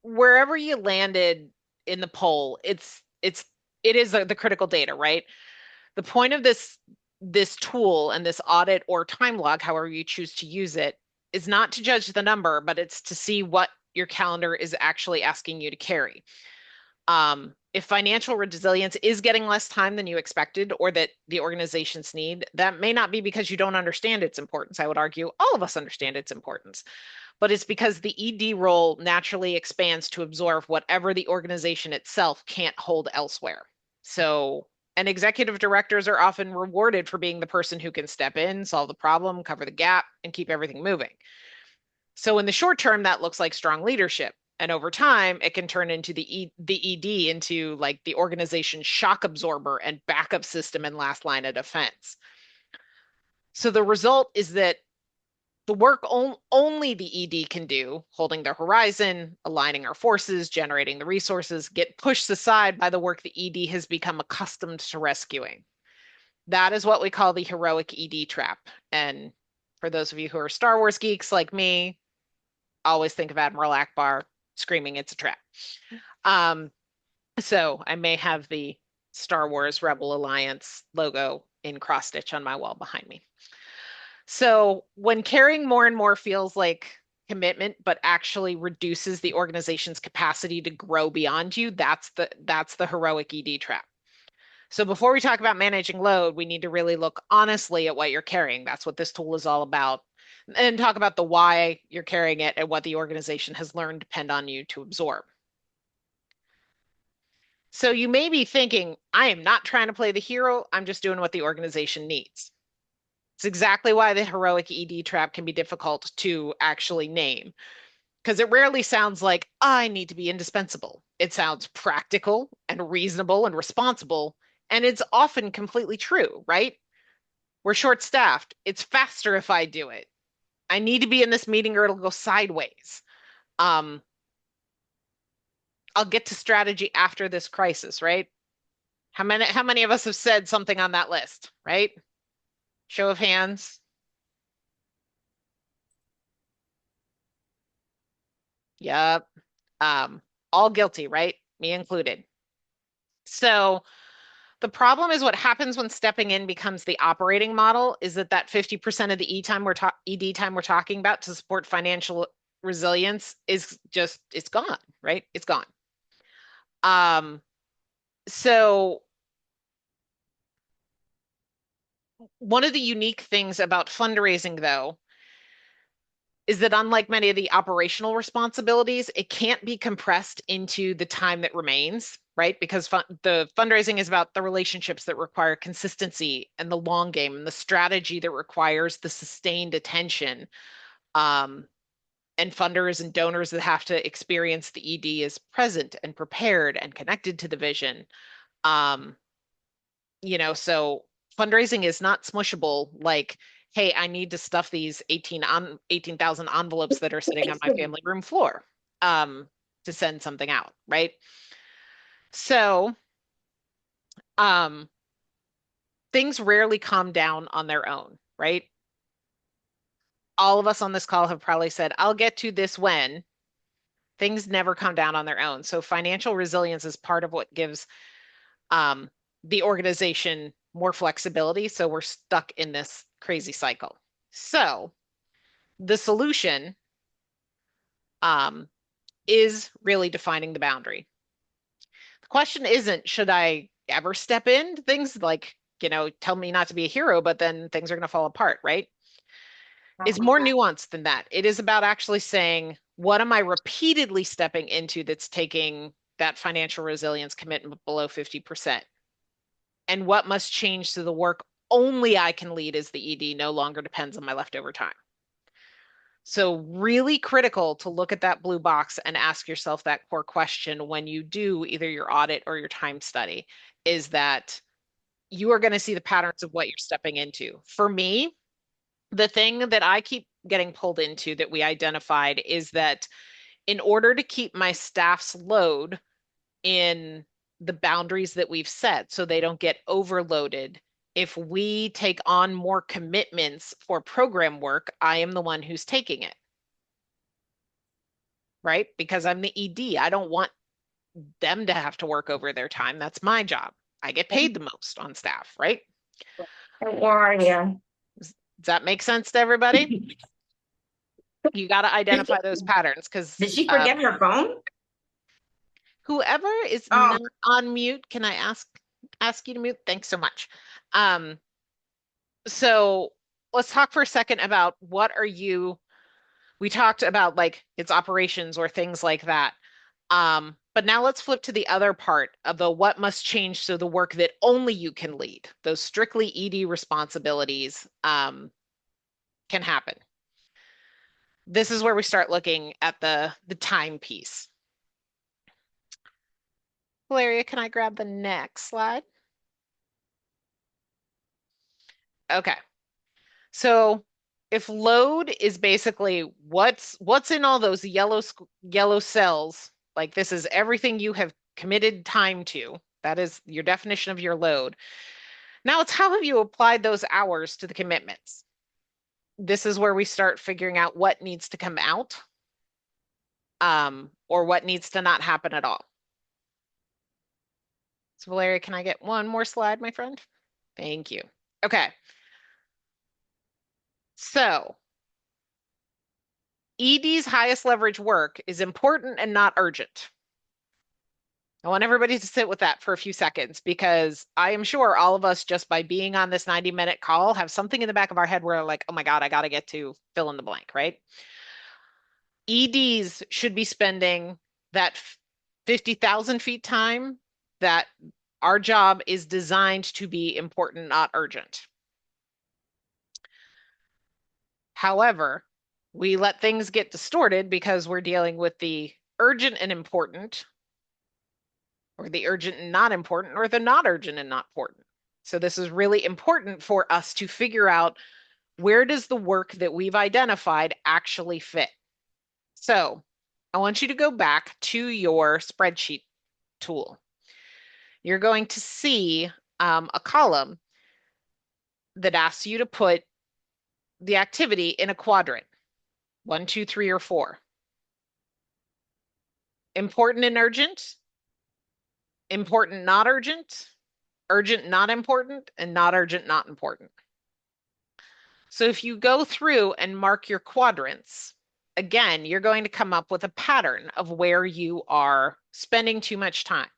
wherever you landed in the poll, it is the critical data, right? The point of this tool and this audit or time log, however you choose to use it, is not to judge the number, but it's to see what your calendar is actually asking you to carry. If financial resilience is getting less time than you expected or that the organizations need, that may not be because you don't understand its importance. I would argue all of us understand its importance, but it's because the ED role naturally expands to absorb whatever the organization itself can't hold elsewhere. So, and executive directors are often rewarded for being the person who can step in, solve the problem, cover the gap, and keep everything moving. So in the short term, that looks like strong leadership. And over time, it can turn into the ED into like the organization's shock absorber and backup system and last line of defense. So the result is that the work only the ED can do, holding the horizon, aligning our forces, generating the resources, get pushed aside by the work the ED has become accustomed to rescuing. That is what we call the heroic ED trap. And for those of you who are Star Wars geeks like me, always think of Admiral Akbar screaming, "It's a trap." Um, so I may have the Star Wars Rebel Alliance logo in cross stitch on my wall behind me. So when carrying more and more feels like commitment, but actually reduces the organization's capacity to grow beyond you, that's the heroic ED trap. So before we talk about managing load, we need to really look honestly at what you're carrying. That's what this tool is all about. And talk about the why you're carrying it and what the organization has learned depend on you to absorb. So you may be thinking, I am not trying to play the hero. I'm just doing what the organization needs. It's exactly why the heroic ED trap can be difficult to actually name, because it rarely sounds like I need to be indispensable. It sounds practical and reasonable and responsible, and it's often completely true, right? We're short-staffed. It's faster if I do it. I need to be in this meeting or it'll go sideways. Um, I'll get to strategy after this crisis, right? How many of us have said something on that list, right? Show of hands. Yep. Um, all guilty, right? Me included. So the problem is what happens when stepping in becomes the operating model is that 50% of the ED time we're talking about to support financial resilience is just it's gone, right? It's gone. Um, so one of the unique things about fundraising, though, is that unlike many of the operational responsibilities, it can't be compressed into the time that remains, right? Because the fundraising is about the relationships that require consistency and the long game and the strategy that requires the sustained attention. And funders and donors that have to experience the ED as present and prepared and connected to the vision. Um, so fundraising is not smushable like, hey, I need to stuff these 18,000 envelopes that are sitting on my family room floor to send something out, right? So um, things rarely calm down on their own, right? All of us on this call have probably said, I'll get to this when. Things never come down on their own. So financial resilience is part of what gives um, the organization more flexibility. So we're stuck in this crazy cycle. So the solution um, is really defining the boundary. The question isn't, should I ever step in? Things like, tell me not to be a hero, but then things are going to fall apart, right? It's more nuanced than that. It is about actually saying, what am I repeatedly stepping into that's taking that financial resilience commitment below 50%? And what must change so the work only I can lead as the ED no longer depends on my leftover time. So really critical to look at that blue box and ask yourself that core question when you do either your audit or your time study, is that you are going to see the patterns of what you're stepping into. For me, the thing that I keep getting pulled into that we identified is that in order to keep my staff's load in the boundaries that we've set so they don't get overloaded, if we take on more commitments for program work, I am the one who's taking it, right? Because I'm the ED. I don't want them to have to work over their time. That's my job. I get paid the most on staff, right? How are you? Does that make sense to everybody? You got to identify those patterns because Did she forget her phone? whoever is Oh, not on mute, can I ask you to mute? Thanks so much. Um, so let's talk for a second about we talked about like its operations or things like that. But now let's flip to the other part of the what must change so the work that only you can lead, those strictly ED responsibilities, can happen. This is where we start looking at the time piece. Valeria, can I grab the next slide? Okay. So if load is basically what's in all those yellow cells, like this is everything you have committed time to. That is your definition of your load. Now it's how have you applied those hours to the commitments? This is where we start figuring out what needs to come out, or what needs to not happen at all. So Valeria, can I get one more slide, my friend? Thank you. Okay. So ED's highest leverage work is important and not urgent. I want everybody to sit with that for a few seconds because I am sure all of us, just by being on this 90-minute call, have something in the back of our head where like, oh my God, I got to get to fill in the blank, right? EDs should be spending that 50,000 feet time that our job is designed to be important, not urgent. However, we let things get distorted because we're dealing with the urgent and important, or the urgent and not important, or the not urgent and not important. So this is really important for us to figure out, where does the work that we've identified actually fit? So I want you to go back to your spreadsheet tool. You're going to see a column that asks you to put the activity in a quadrant, 1, 2, 3, or 4. Important and urgent, important, not urgent, urgent, not important, and not urgent, not important. So if you go through and mark your quadrants, again, you're going to come up with a pattern of where you are spending too much time.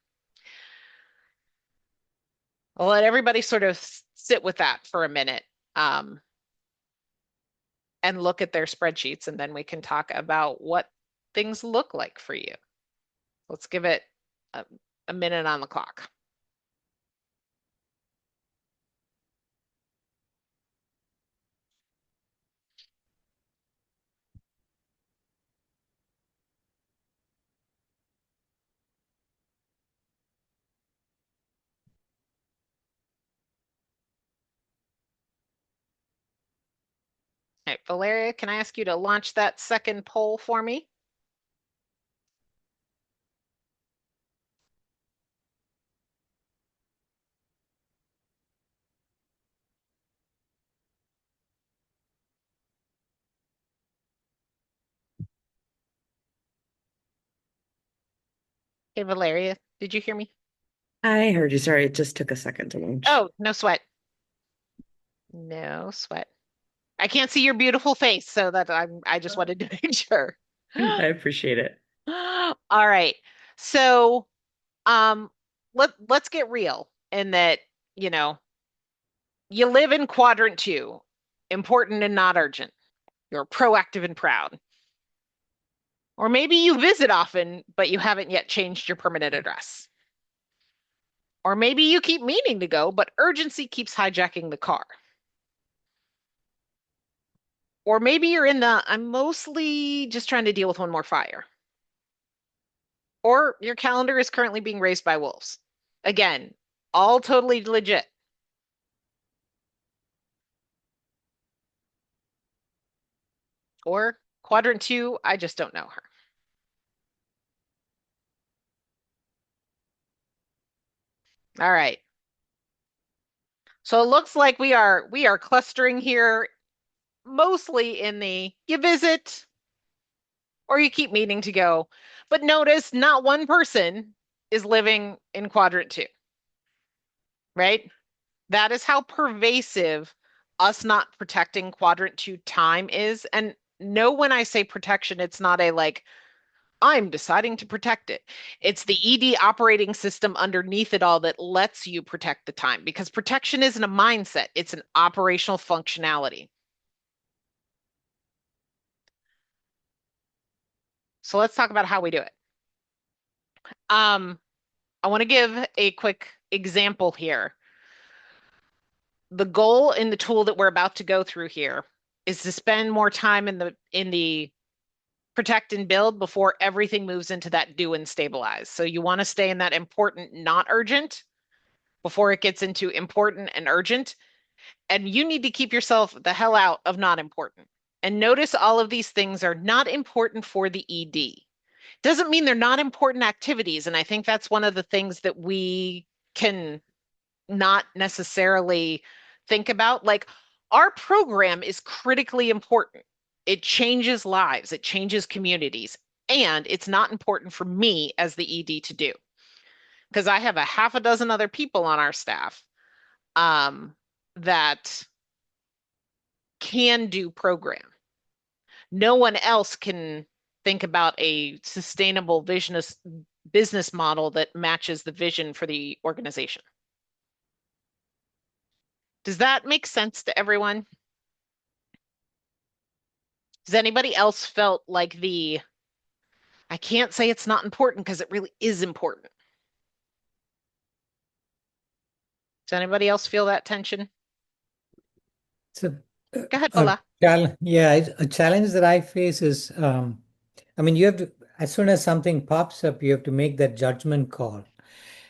I'll let everybody sort of sit with that for a minute and look at their spreadsheets, and then we can talk about what things look like for you. Let's give it a minute on the clock. All right, Valeria, can I ask you to launch that second poll for me? Hey, Valeria, did you hear me? I heard you. Sorry, it just took a second to launch. Oh, no sweat. No sweat. I can't see your beautiful face, so that I just wanted to make sure. I appreciate it. All right. So, let's get real in that, you know, you live in quadrant 2, important and not urgent. You're proactive and proud. Or maybe you visit often, but you haven't yet changed your permanent address. Or maybe you keep meaning to go, but urgency keeps hijacking the car. Or maybe you're in the, I'm mostly just trying to deal with one more fire. Or your calendar is currently being raised by wolves. Again, all totally legit. Or quadrant 2, I just don't know her. All right. So it looks like we are clustering here mostly in the you visit or you keep meaning to go. But notice not one person is living in quadrant 2, right? That is how pervasive us not protecting quadrant 2 time is. And know when I say protection, it's not a like, I'm deciding to protect it. It's the ED operating system underneath it all that lets you protect the time, because protection isn't a mindset, it's an operational functionality. So let's talk about how we do it. I want to give a quick example here. The goal in the tool that we're about to go through here is to spend more time in the protect and build before everything moves into that do and stabilize. So you want to stay in that important, not urgent before it gets into important and urgent. And you need to keep yourself the hell out of not important. And notice all of these things are not important for the ED. Doesn't mean they're not important activities. And I think that's one of the things that we can not necessarily think about. Like, our program is critically important. It changes lives, it changes communities, and it's not important for me as the ED to do, because I have a half a dozen other people on our staff that can do program. No one else can think about a sustainable business model that matches the vision for the organization. Does that make sense to everyone? Does anybody else felt like I can't say it's not important because it really is important. Does anybody else feel that tension? So, Go ahead, Bola. Yeah, a challenge that I face is, I mean, you have to, as soon as something pops up, you have to make that judgment call.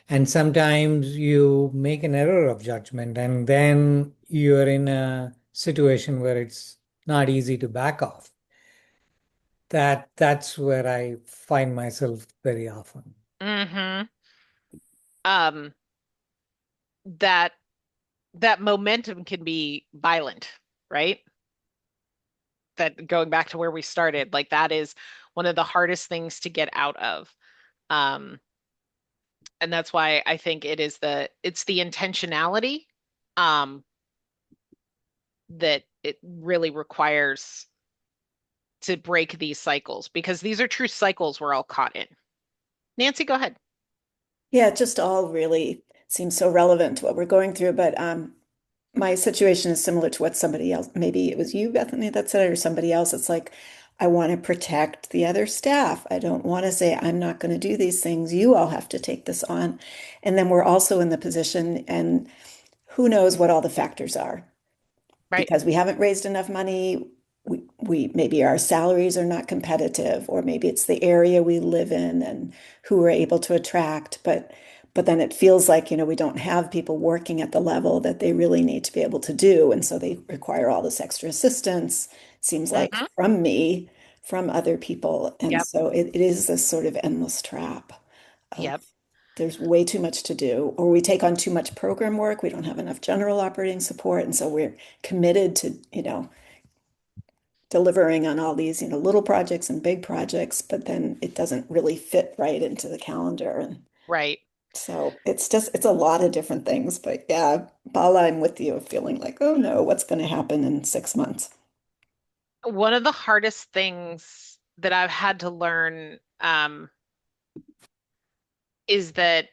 And sometimes you make an error of judgment, and then you're in a situation where it's not easy to back off. That's where I find myself very often. Mm-hmm. Um, that that momentum can be violent, right? That going back to where we started, like that is one of the hardest things to get out of. Um, and that's why I think it's the intentionality um that it really requires to break these cycles because these are true cycles we're all caught in. Nancy, go ahead. Yeah, it just all really seems so relevant to what we're going through. But my situation is similar to what somebody else, maybe it was you, Bethany, that said it, or somebody else. It's like, I want to protect the other staff. I don't want to say, I'm not going to do these things. You all have to take this on. And then we're also in the position, and who knows what all the factors are Right. because we haven't raised enough money. We maybe our salaries are not competitive, or maybe it's the area we live in and who we're able to attract. But then it feels like, we don't have people working at the level that they really need to be able to do. And so they require all this extra assistance, seems like Mm-hmm. from me, from other people. And Yep. so it is this sort of endless trap of Yep. there's way too much to do, or we take on too much program work. We don't have enough general operating support. And so we're committed to, delivering on all these, little projects and big projects, but then it doesn't really fit right into the calendar. And Right. so it's a lot of different things. But yeah, Bala, I'm with you, feeling like, oh no, what's going to happen in 6 months? One of the hardest things that I've had to learn is that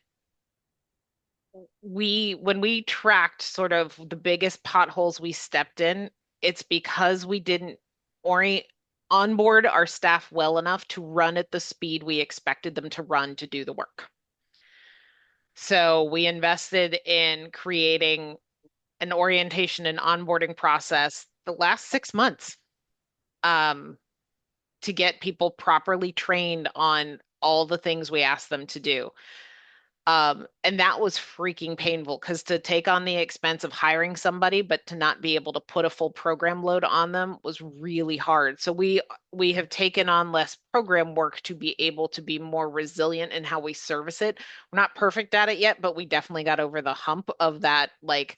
when we tracked sort of the biggest potholes we stepped in, it's because we didn't orient onboard our staff well enough to run at the speed we expected them to run to do the work. So we invested in creating an orientation and onboarding process the last 6 months um, to get people properly trained on all the things we asked them to do. And that was freaking painful because to take on the expense of hiring somebody, but to not be able to put a full program load on them was really hard. So we have taken on less program work to be able to be more resilient in how we service it. We're not perfect at it yet, but we definitely got over the hump of that. Like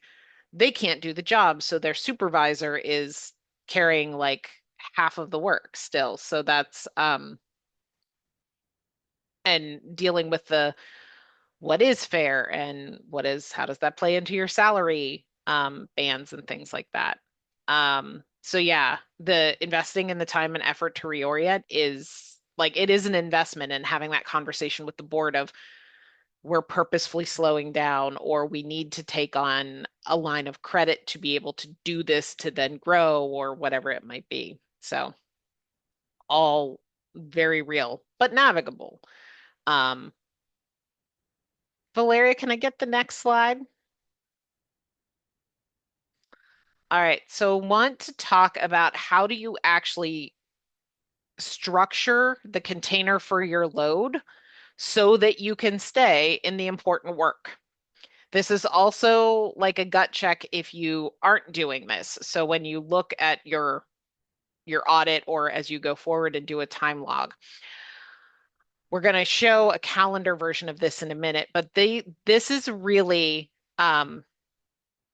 they can't do the job, so their supervisor is carrying like half of the work still. So that's and dealing with the what is fair and how does that play into your salary bands and things like that. So yeah, the investing in the time and effort to reorient is like it is an investment in having that conversation with the board of we're purposefully slowing down or we need to take on a line of credit to be able to do this to then grow or whatever it might be. So all very real, but navigable. Um, Valeria, can I get the next slide? All right, so want to talk about how do you actually structure the container for your load so that you can stay in the important work. This is also like a gut check if you aren't doing this. So when you look at your audit or as you go forward and do a time log, we're going to show a calendar version of this in a minute, but this is really the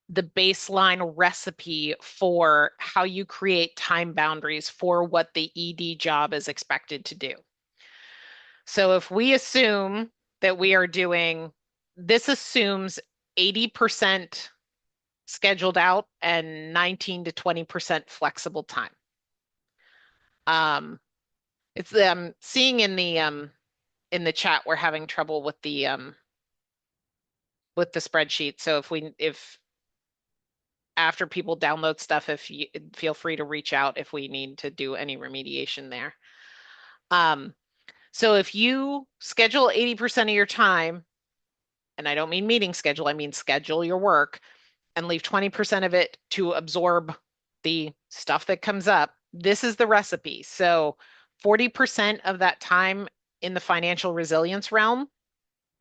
baseline recipe for how you create time boundaries for what the ED job is expected to do. So if we assume that we are doing, this assumes 80% scheduled out and 19 to 20% flexible time. It's seeing in the chat we're having trouble with the spreadsheet. So if after people download stuff, if you feel free to reach out if we need to do any remediation there. So if you schedule 80% of your time, and I don't mean meeting schedule, I mean schedule your work and leave 20% of it to absorb the stuff that comes up, this is the recipe. So 40% of that time in the financial resilience realm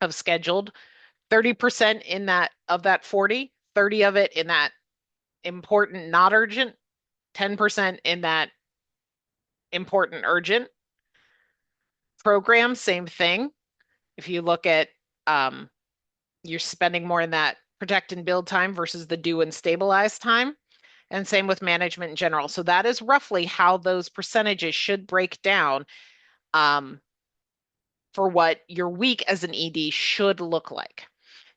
of scheduled, 30% in that of that 40, 30 of it in that important, not urgent, 10% in that important, urgent program, same thing. If you look at you're spending more in that protect and build time versus the do and stabilize time. And same with management in general. So that is roughly how those percentages should break down for what your week as an ED should look like.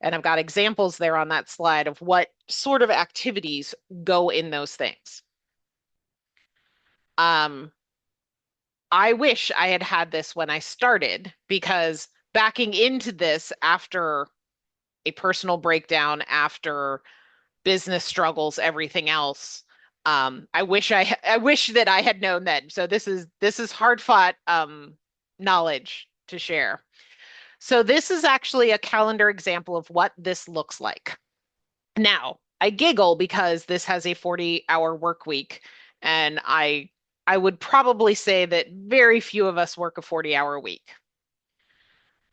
And I've got examples there on that slide of what sort of activities go in those things. I wish I had had this when I started, because backing into this after a personal breakdown, after business struggles, everything else, I wish that I had known that. So this is hard fought knowledge to share. So this is actually a calendar example of what this looks like. Now, I giggle because this has a 40-hour work week, and I would probably say that very few of us work a 40-hour week.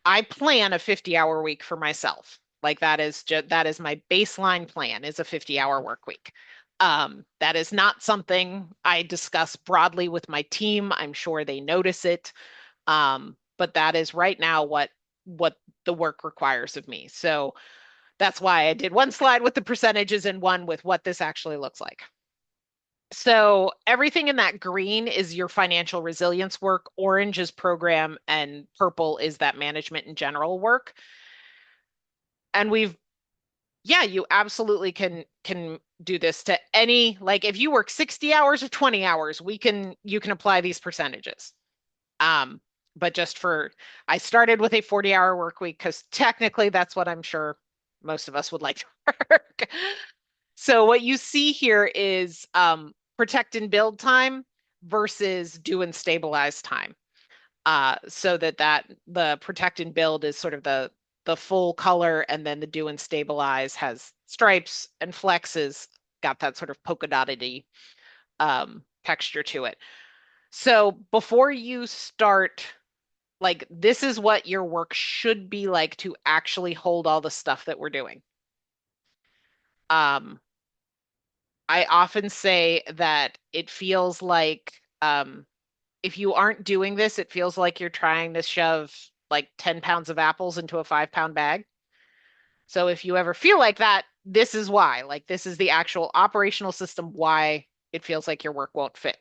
I plan a 50-hour week for myself. Like that is my baseline plan, is a 50-hour work week. That is not something I discuss broadly with my team. I'm sure they notice it. But that is right now what the work requires of me. So that's why I did one slide with the percentages and one with what this actually looks like. So everything in that green is your financial resilience work, orange is program, and purple is that management in general work. And you absolutely can do this to any, like if you work 60 hours or 20 hours, you can apply these percentages. But I started with a 40-hour work week because technically that's what I'm sure most of us would like to work. So what you see here is protect and build time versus do and stabilize time. So that the protect and build is sort of the full color, and then the do and stabilize has stripes and flexes, got that sort of polka dotted texture to it. So before you start, like this is what your work should be like to actually hold all the stuff that we're doing. I often say that it feels like if you aren't doing this, it feels like you're trying to shove like 10 pounds of apples into a 5-pound bag. So if you ever feel like that, this is why. Like this is the actual operational system why it feels like your work won't fit.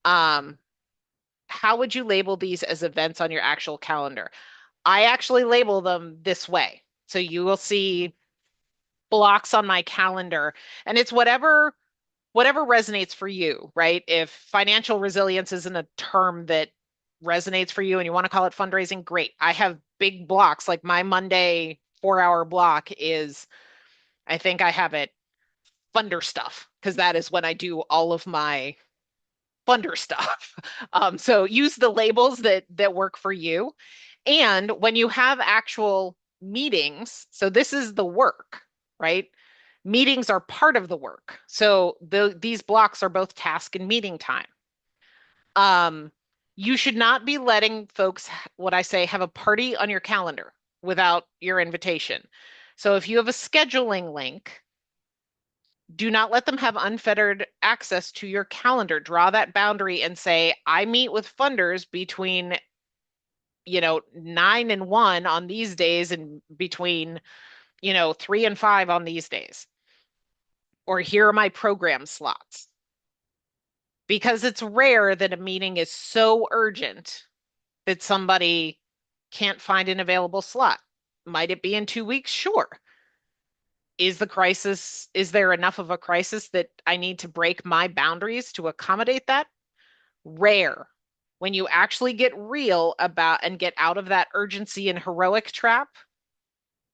How would you label these as events on your actual calendar? I actually label them this way. So you will see blocks on my calendar, and it's whatever resonates for you, right? If financial resilience isn't a term that resonates for you and you want to call it fundraising, great. I have big blocks. Like my Monday 4-hour block is, I think I have it funder stuff, because that is when I do all of my funder stuff. So use the labels that work for you. And when you have actual meetings, so this is the work, right? Meetings are part of the work. So these blocks are both task and meeting time. You should not be letting folks, what I say, have a party on your calendar without your invitation. So if you have a scheduling link, do not let them have unfettered access to your calendar. Draw that boundary and say, I meet with funders between 9 and 1 on these days, and between 3 and 5 on these days. Or here are my program slots. Because it's rare that a meeting is so urgent that somebody can't find an available slot. Might it be in 2 weeks? Sure. Is there enough of a crisis that I need to break my boundaries to accommodate that? Rare. When you actually get real about and get out of that urgency and heroic trap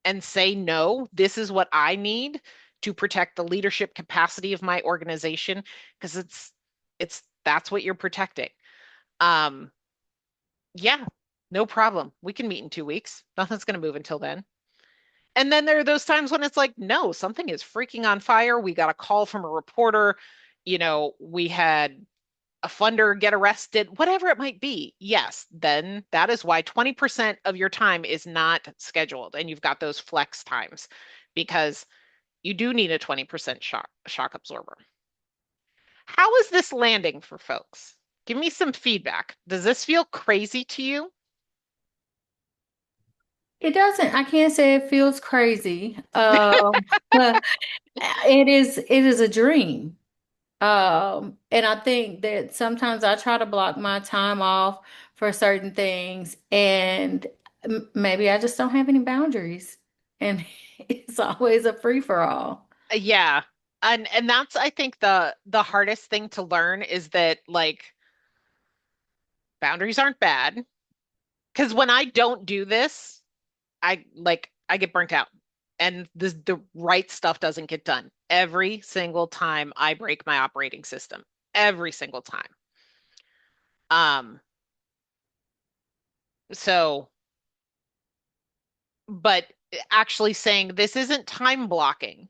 and say, no, this is what I need to protect the leadership capacity of my organization, because that's what you're protecting. Yeah, no problem. We can meet in 2 weeks. Nothing's going to move until then. And then there are those times when it's like, no, something is freaking on fire. We got a call from a reporter. we had a funder get arrested, whatever it might be, yes, then that is why 20% of your time is not scheduled and you've got those flex times because you do need a 20% shock absorber. How is this landing for folks? Give me some feedback. Does this feel crazy to you? It doesn't, I can't say it feels crazy. But it is a dream. And I think that sometimes I try to block my time off for certain things, and maybe I just don't have any boundaries, and it's always a free for all. Yeah. And that's I think the hardest thing to learn is that like boundaries aren't bad. Because when I don't do this, I get burnt out. And the right stuff doesn't get done. Every single time I break my operating system. Every single time. Um, so but actually saying this isn't time blocking.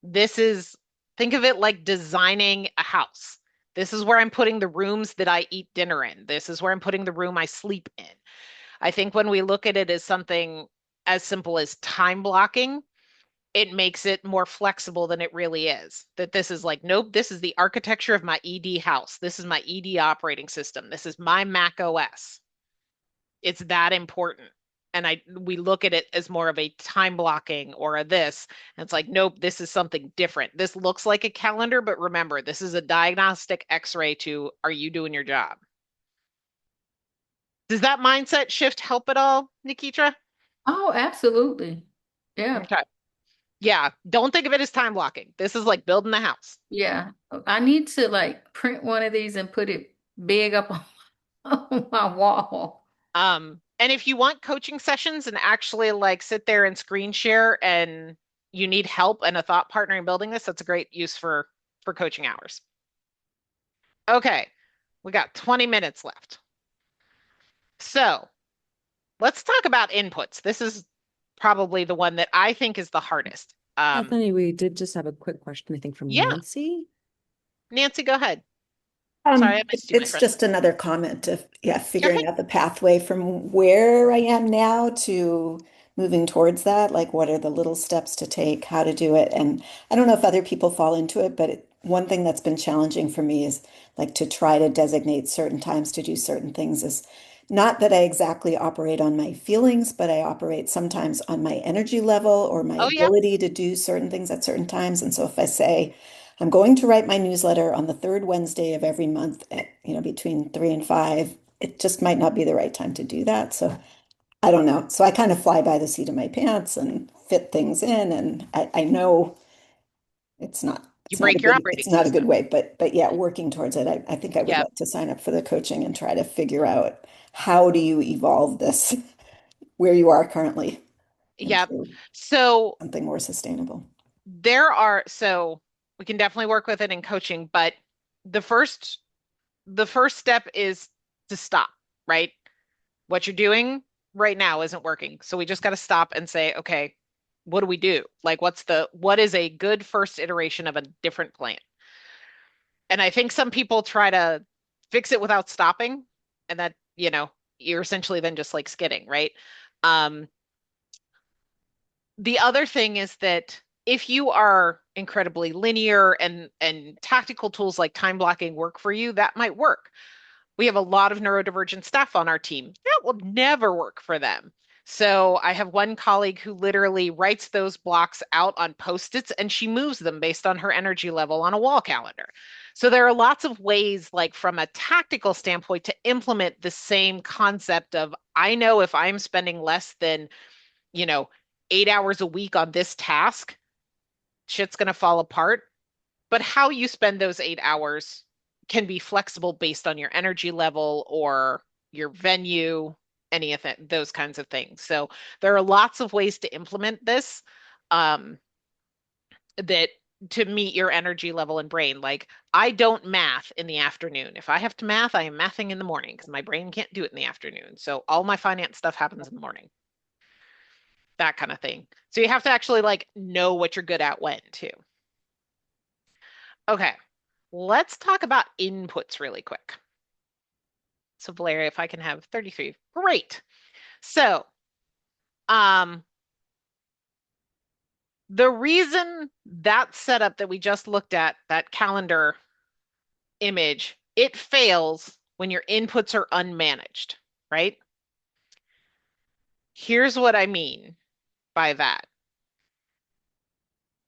This is, think of it like designing a house. This is where I'm putting the rooms that I eat dinner in. This is where I'm putting the room I sleep in. I think when we look at it as something as simple as time blocking, it makes it more flexible than it really is. That this is like, nope, this is the architecture of my ED house. This is my ED operating system. This is my Mac OS. It's that important. And we look at it as more of a time blocking or a this. And it's like, nope, this is something different. This looks like a calendar, but remember, this is a diagnostic x-ray to are you doing your job? Does that mindset shift help at all, Nikitra? Oh, absolutely. Yeah. Okay. Yeah. Don't think of it as time blocking. This is like building the house. Yeah. I need to like print one of these and put it big up on, on my wall. And if you want coaching sessions and actually like sit there and screen share and you need help and a thought partner in building this, that's a great use for coaching hours. Okay, we got 20 minutes left. So let's talk about inputs. This is probably the one that I think is the hardest. Bethany, we did just have a quick question, I think, from Yeah, Nancy. Nancy, go ahead. Sorry, I missed you, my It's friend. just another comment of, yeah, Okay. figuring out the pathway from where I am now to moving towards that. Like, what are the little steps to take, how to do it? And I don't know if other people fall into it, but one thing that's been challenging for me is like to try to designate certain times to do certain things is not that I exactly operate on my feelings, but I operate sometimes on my energy level or my Oh, yeah. ability to do certain things at certain times. And so if I say, I'm going to write my newsletter on the third Wednesday of every month at, between 3 and 5. It just might not be the right time to do that. So I don't know. So I kind of fly by the seat of my pants and fit things in. And I know it's not You it's not a break your good operating it's not a good system. way, but yeah, working towards it. I think I would Yep. like to sign up for the coaching and try to figure out how do you evolve this where you are currently Yep. into So something more sustainable. so we can definitely work with it in coaching, but the first the first step is to stop, right? What you're doing right now isn't working. So we just got to stop and say, okay, what do we do? Like what is a good first iteration of a different plan? And I think some people try to fix it without stopping, and that, you're essentially then just like skidding, right? Um, the other thing is that if you are incredibly linear and tactical tools like time blocking work for you, that might work. We have a lot of neurodivergent staff on our team. That will never work for them. So I have one colleague who literally writes those blocks out on Post-its and she moves them based on her energy level on a wall calendar. So there are lots of ways, like from a tactical standpoint, to implement the same concept of I know if I'm spending less than, you know, 8 hours a week on this task, shit's going to fall apart. But how you spend those 8 hours can be flexible based on your energy level or your venue, any of those kinds of things. So there are lots of ways to implement this um, that to meet your energy level and brain. Like I don't math in the afternoon. If I have to math, I am mathing in the morning because my brain can't do it in the afternoon. So all my finance stuff happens in the morning, that kind of thing. So you have to actually like know what you're good at when too. Okay. let's talk about inputs really quick. So Valeria, if I can have 33, great. So, the reason that setup that we just looked at, that calendar image, it fails when your inputs are unmanaged, right? Here's what I mean by that.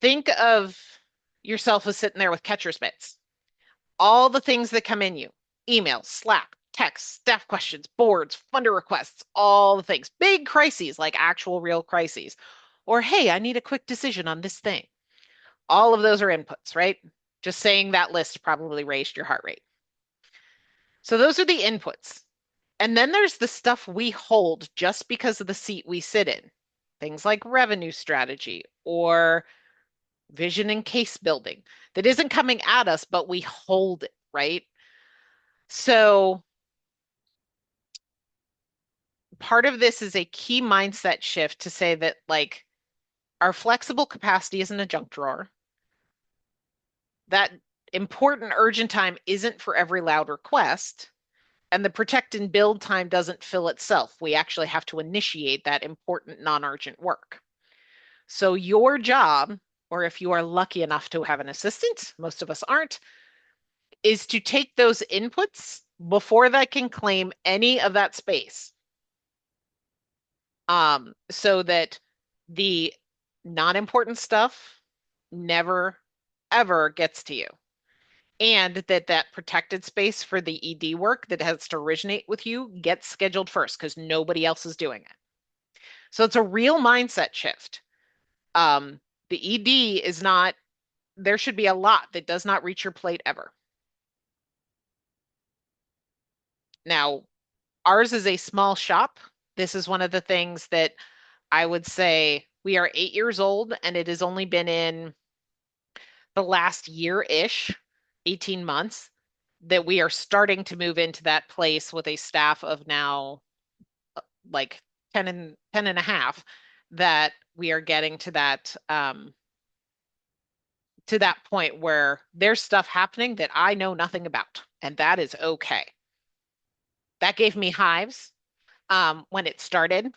Think of yourself as sitting there with catcher's mitts. All the things that come in you, emails, Slack, texts, staff questions, boards, funder requests, all the things, big crises like actual real crises. Or, hey, I need a quick decision on this thing. All of those are inputs, right? Just saying that list probably raised your heart rate. So those are the inputs. And then there's the stuff we hold just because of the seat we sit in. Things like revenue strategy or vision and case building that isn't coming at us, but we hold it, right? So part of this is a key mindset shift to say that like our flexible capacity isn't a junk drawer. That important urgent time isn't for every loud request. And the protect and build time doesn't fill itself. We actually have to initiate that important non-urgent work. So your job, or if you are lucky enough to have an assistant, most of us aren't, is to take those inputs before they can claim any of that space. So that the non-important stuff never, ever gets to you. And that protected space for the ED work that has to originate with you gets scheduled first because nobody else is doing it. So it's a real mindset shift. The ED is not, there should be a lot that does not reach your plate ever. Now, ours is a small shop. This is one of the things that I would say we are 8 years old, and it has only been in the last year-ish, 18 months, that we are starting to move into that place with a staff of now like 10 and a half, that we are getting to that point where there's stuff happening that I know nothing about, and that is okay. That gave me hives when it started.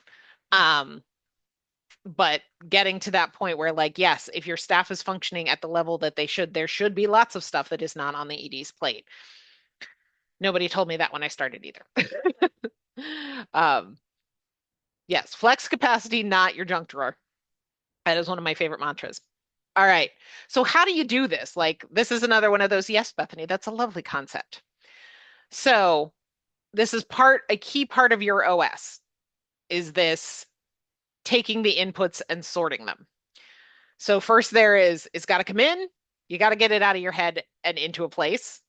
But getting to that point where, like, yes, if your staff is functioning at the level that they should, there should be lots of stuff that is not on the ED's plate. Nobody told me that when I started either. Yes, flex capacity, not your junk drawer. That is one of my favorite mantras. All right. So how do you do this? Like, this is another one of those, yes, Bethany, that's a lovely concept. So this is a key part of your OS, is this taking the inputs and sorting them. So first there is, it's got to come in. You got to get it out of your head and into a place.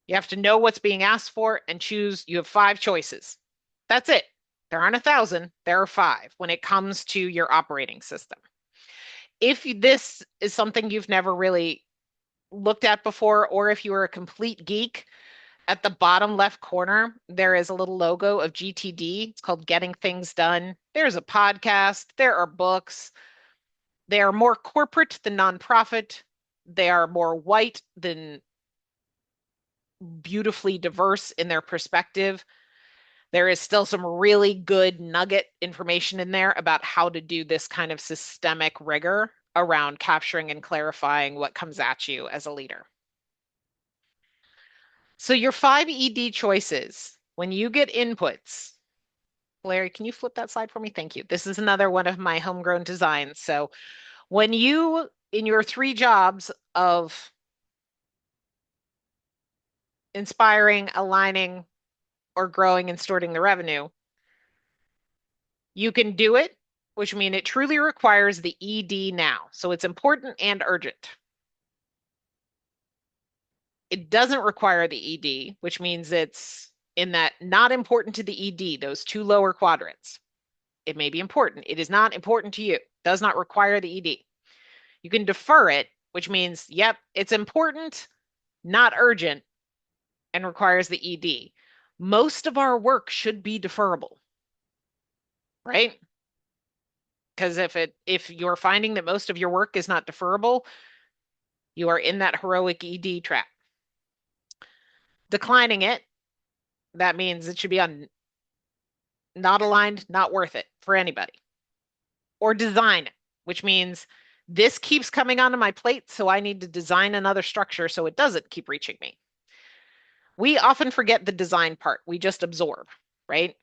You have to know what's being asked for and choose. You have 5 choices. That's it. There aren't 1,000. There are 5 when it comes to your operating system. If this is something you've never really looked at before, or if you are a complete geek, at the bottom left corner, there is a little logo of GTD. It's called Getting Things Done. There's a podcast. There are books. They are more corporate than nonprofit. They are more white than beautifully diverse in their perspective. There is still some really good nugget information in there about how to do this kind of systemic rigor around capturing and clarifying what comes at you as a leader. So your 5 ED choices, when you get inputs, Larry, can you flip that slide for me? Thank you. This is another one of my homegrown designs. So when you, in your 3 jobs of inspiring, aligning, or growing and sorting the revenue, you can do it, which means it truly requires the ED now. So it's important and urgent. It doesn't require the ED, which means it's in that not important to the ED, those 2 lower quadrants. It may be important. It is not important to you. Does not require the ED. You can defer it, which means, yep, it's important, not urgent, and requires the ED. Most of our work should be deferrable, right? Because if you're finding that most of your work is not deferrable, You are in that heroic ED trap. Declining it, that means it should be on not aligned, not worth it for anybody. Or design, which means this keeps coming onto my plate, so I need to design another structure so it doesn't keep reaching me. We often forget the design part. We just absorb, right?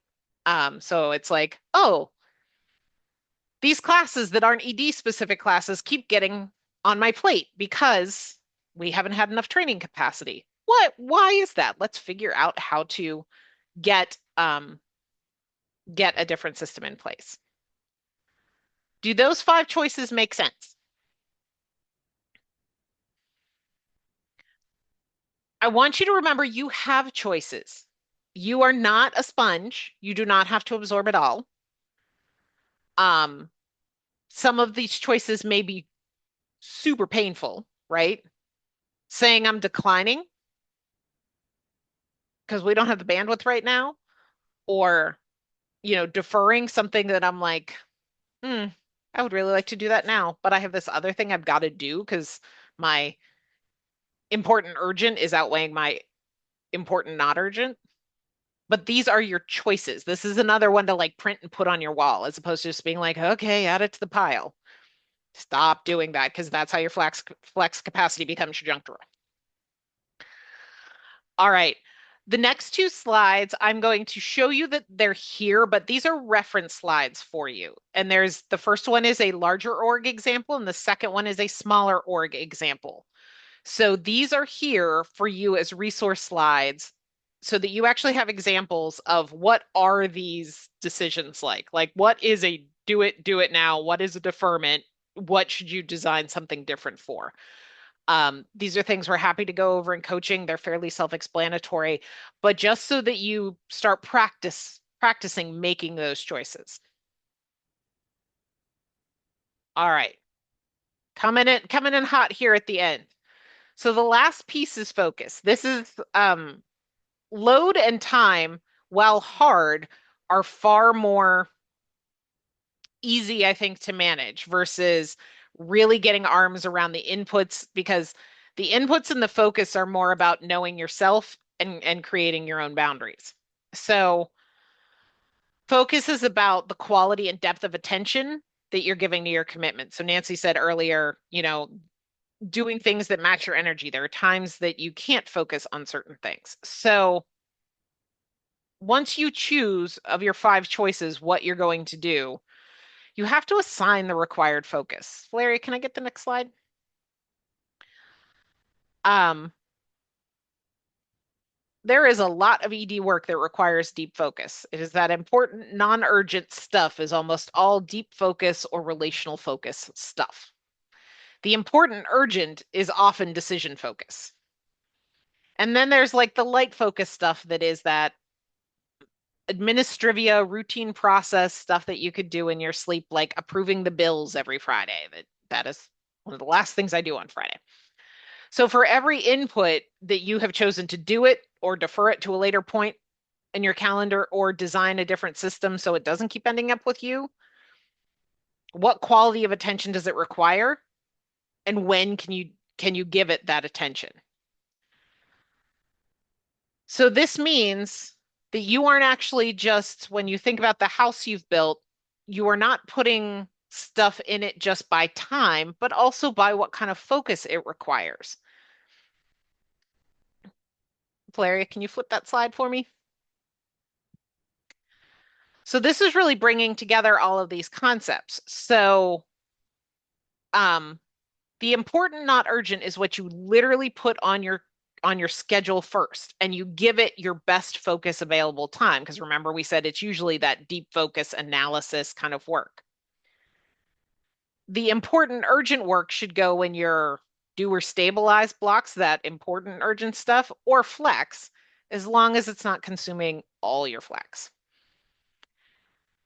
So it's like, oh, these classes that aren't ED specific classes keep getting on my plate because we haven't had enough training capacity. What? Why is that? Let's figure out how to get get a different system in place. Do those 5 choices make sense? I want you to remember you have choices. You are not a sponge. You do not have to absorb it all. Some of these choices may be super painful, right? Saying I'm declining because we don't have the bandwidth right now, or, deferring something that I'm like, I would really like to do that now, but I have this other thing I've got to do because my important urgent is outweighing my important not urgent. But these are your choices. This is another one to like print and put on your wall as opposed to just being like, okay, add it to the pile. Stop doing that because that's how your flex capacity becomes your junk drawer. All right. The next 2 slides, I'm going to show you that they're here, but these are reference slides for you. And the first one is a larger org example, and the second one is a smaller org example. So these are here for you as resource slides so that you actually have examples of what are these decisions like? Like what is a do it now? What is a deferment? What should you design something different for? These are things we're happy to go over in coaching. They're fairly self-explanatory, but just so that you start practicing making those choices. All right. Coming in hot here at the end. So the last piece is focus. This is load and time, while hard, are far more easy, I think, to manage versus really getting arms around the inputs, because the inputs and the focus are more about knowing yourself and creating your own boundaries. So focus is about the quality and depth of attention that you're giving to your commitment. So Nancy said earlier, doing things that match your energy. There are times that you can't focus on certain things. So once you choose of your 5 choices what you're going to do, you have to assign the required focus. Larry, can I get the next slide? There is a lot of ED work that requires deep focus. It is that important non-urgent stuff is almost all deep focus or relational focus stuff. The important urgent is often decision focus. And then there's like the light focus stuff that is that administrivia, routine process stuff that you could do in your sleep, like approving the bills every Friday. That is one of the last things I do on Friday. So for every input that you have chosen to do it or defer it to a later point in your calendar or design a different system so it doesn't keep ending up with you, what quality of attention does it require? And when can you give it that attention? So this means that you aren't actually just, when you think about the house you've built, you are not putting stuff in it just by time, but also by what kind of focus it requires. Valeria, can you flip that slide for me? So this is really bringing together all of these concepts. So the important, not urgent, is what you literally put on your schedule first, and you give it your best focus available time. Because remember, we said it's usually that deep focus analysis kind of work. The important urgent work should go in your do or stabilize blocks, that important urgent stuff, or flex, as long as it's not consuming all your flex.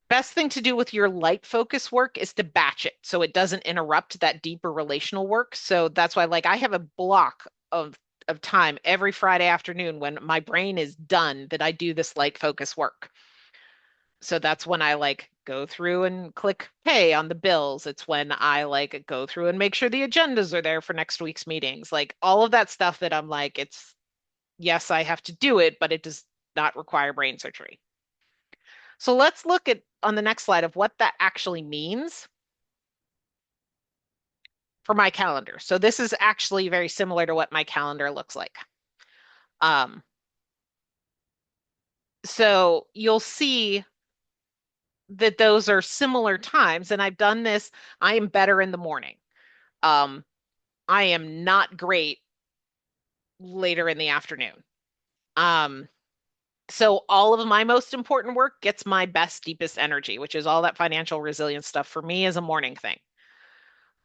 Best thing to do with your light focus work is to batch it so it doesn't interrupt that deeper relational work. So that's why, like, I have a block of time every Friday afternoon when my brain is done that I do this light focus work. So that's when I like go through and click pay on the bills. It's when I like go through and make sure the agendas are there for next week's meetings. Like all of that stuff that I'm like, it's yes, I have to do it, but it does not require brain surgery. So let's look at on the next slide of what that actually means for my calendar. So this is actually very similar to what my calendar looks like. Um, so you'll see that those are similar times, and I've done this. I am better in the morning. Um, I am not great later in the afternoon. Um, so all of my most important work gets my best, deepest energy, which is all that financial resilience stuff for me is a morning thing.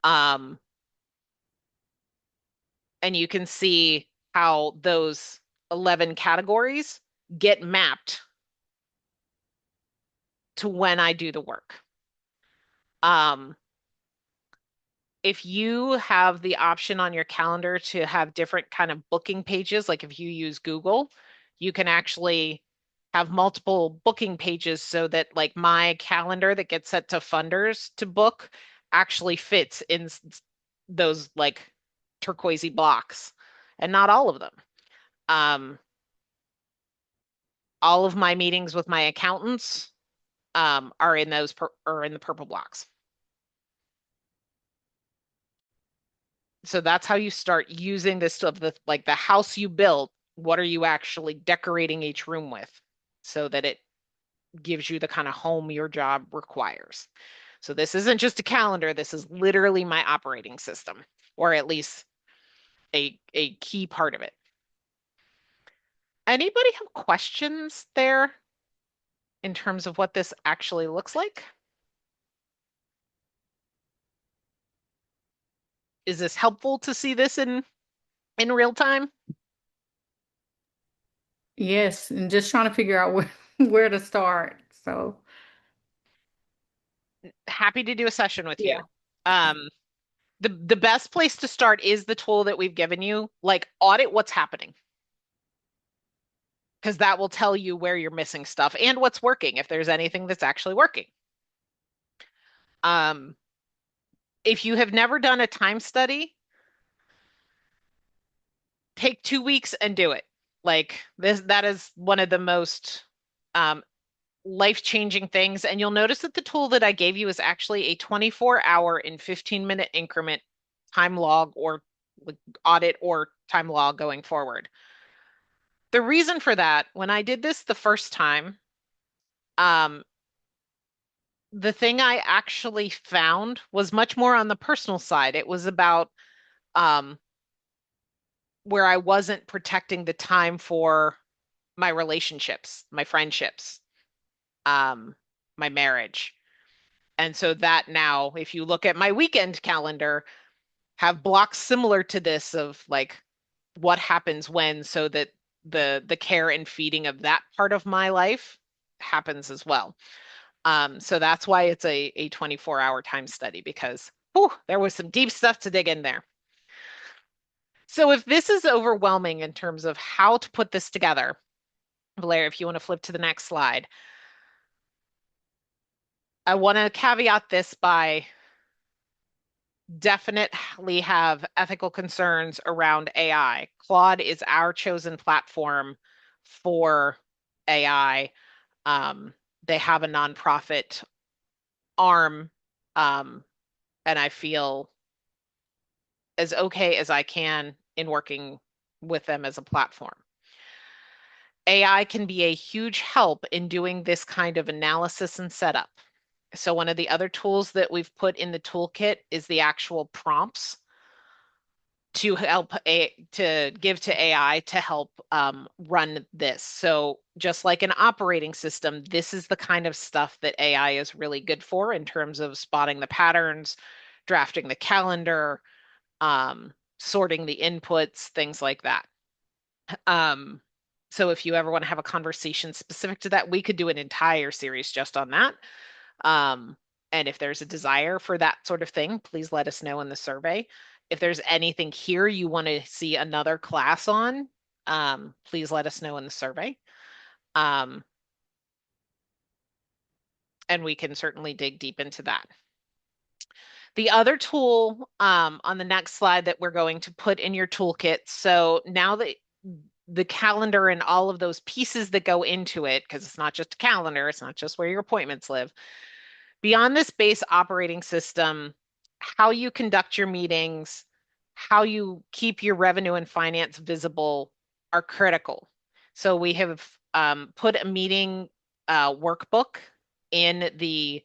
Um, and you can see how those 11 categories get mapped to when I do the work. Um, if you have the option on your calendar to have different kind of booking pages, like if you use Google, you can actually have multiple booking pages so that like my calendar that gets set to funders to book actually fits in those like turquoisey blocks and not all of them. Um, all of my meetings with my accountants are in those are in the purple blocks. So that's how you start using this stuff, the like the house you built, what are you actually decorating each room with so that it gives you the kind of home your job requires. So this isn't just a calendar, this is literally my operating system, or at least a key part of it. Anybody have questions there in terms of what this actually looks like? Is this helpful to see this in real time? Yes, and just trying to figure out where to start. So Happy to do a session with yeah. you. The best place to start is the tool that we've given you. Like audit what's happening, because that will tell you where you're missing stuff and what's working if there's anything that's actually working. Um, if you have never done a time study, take 2 weeks and do it. Like this, that is one of the most um, life-changing things. And you'll notice that the tool that I gave you is actually a 24-hour and 15-minute increment time log or like, audit or time log going forward. The reason for that, when I did this the first time, um, the thing I actually found was much more on the personal side. It was about um, where I wasn't protecting the time for my relationships, my friendships, um, my marriage. And so that now, if you look at my weekend calendar, have blocks similar to this of like what happens when so that the care and feeding of that part of my life happens as well. So that's why it's a 24-hour time study because whew, there was some deep stuff to dig in there. So if this is overwhelming in terms of how to put this together, Blair, if you want to flip to the next slide, I want to caveat this by definitely have ethical concerns around AI. Claude is our chosen platform for AI. They have a nonprofit arm, and I feel as okay as I can in working with them as a platform. AI can be a huge help in doing this kind of analysis and setup. So one of the other tools that we've put in the toolkit is the actual prompts to help to give to AI to help run this. So just like an operating system, this is the kind of stuff that AI is really good for in terms of spotting the patterns, drafting the calendar, sorting the inputs, things like that. Um, so if you ever want to have a conversation specific to that, we could do an entire series just on that. Um, and if there's a desire for that sort of thing, please let us know in the survey. If there's anything here you want to see another class on, please let us know in the survey. Um, And we can certainly dig deep into that. The other tool on the next slide that we're going to put in your toolkit. So now that the calendar and all of those pieces that go into it, because it's not just a calendar, it's not just where your appointments live. Beyond this base operating system, how you conduct your meetings, how you keep your revenue and finance visible are critical. So we have put a meeting workbook in the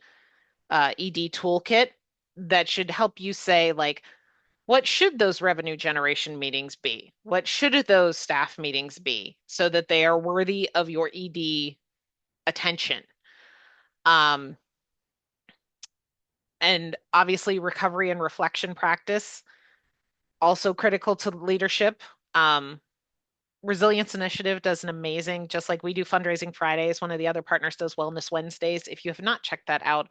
ED toolkit that should help you say, like, what should those revenue generation meetings be? What should those staff meetings be so that they are worthy of your ED attention? And obviously, recovery and reflection practice, also critical to leadership. Resilience Initiative does an amazing, just like we do fundraising Fridays, one of the other partners does Wellness Wednesdays. If you have not checked that out,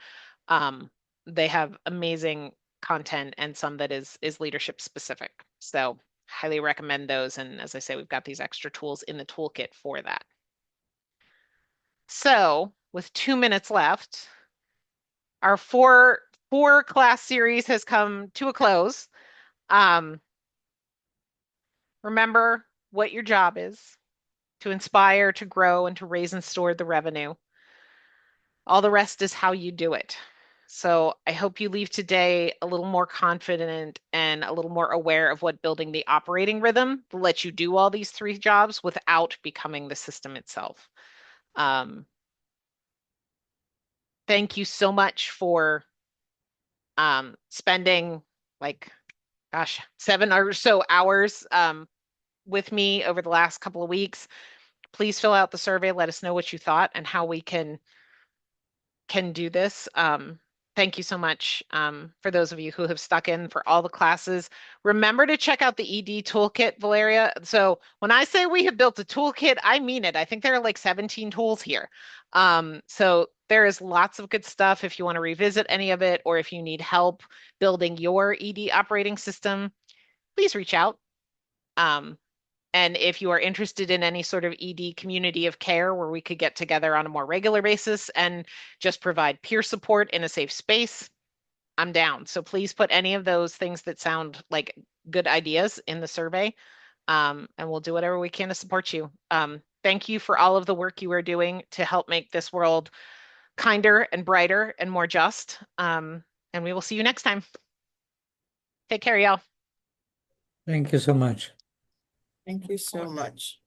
they have amazing content and some that is leadership specific. So highly recommend those. And as I say, we've got these extra tools in the toolkit for that. So with 2 minutes left, our four class series has come to a close. Remember what your job is: to inspire, to grow, and to raise and store the revenue. All the rest is how you do it. So I hope you leave today a little more confident and a little more aware of what building the operating rhythm will let you do all these 3 jobs without becoming the system itself. Thank you so much for spending, like, gosh, 7 or so hours with me over the last couple of weeks. Please fill out the survey. Let us know what you thought and how we can do this. Thank you so much for those of you who have stuck in for all the classes. Remember to check out the ED toolkit, Valeria. So when I say we have built a toolkit, I mean it. I think there are like 17 tools here. So there is lots of good stuff if you want to revisit any of it, or if you need help building your ED operating system, please reach out. And if you are interested in any sort of ED community of care where we could get together on a more regular basis and just provide peer support in a safe space, I'm down. So please put any of those things that sound like good ideas in the survey, and we'll do whatever we can to support you. Thank you for all of the work you are doing to help make this world kinder and brighter and more just. And we will see you next time. Take care, y'all. Thank you so much. Thank you so much.